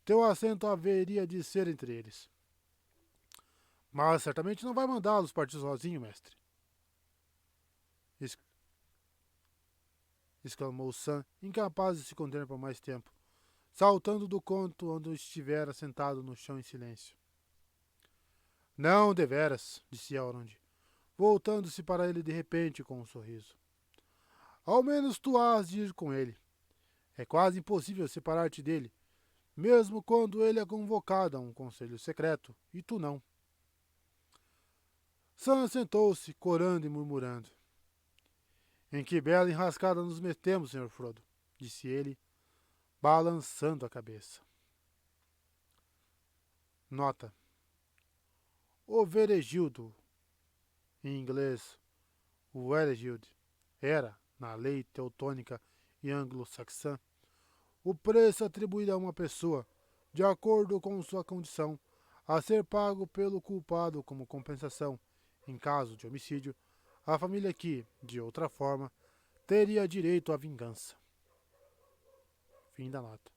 teu assento haveria de ser entre eles. Mas certamente não vai mandá-los partir sozinho, mestre, exclamou Sam, incapaz de se conter por mais tempo, saltando do canto onde estivera sentado no chão em silêncio. Não, deveras, disse Elrond, voltando-se para ele de repente com um sorriso. Ao menos tu hás de ir com ele. É quase impossível separar-te dele, mesmo quando ele é convocado a um conselho secreto, e tu não. Sam sentou-se, corando e murmurando. Em que bela enrascada nos metemos, Sr. Frodo, disse ele, balançando a cabeça. Nota. O Veregildo, em inglês, o Eregild, era, na lei teutônica e anglo-saxã, o preço atribuído a uma pessoa, de acordo com sua condição, a ser pago pelo culpado como compensação, em caso de homicídio, à família que, de outra forma, teria direito à vingança. Fim da nota.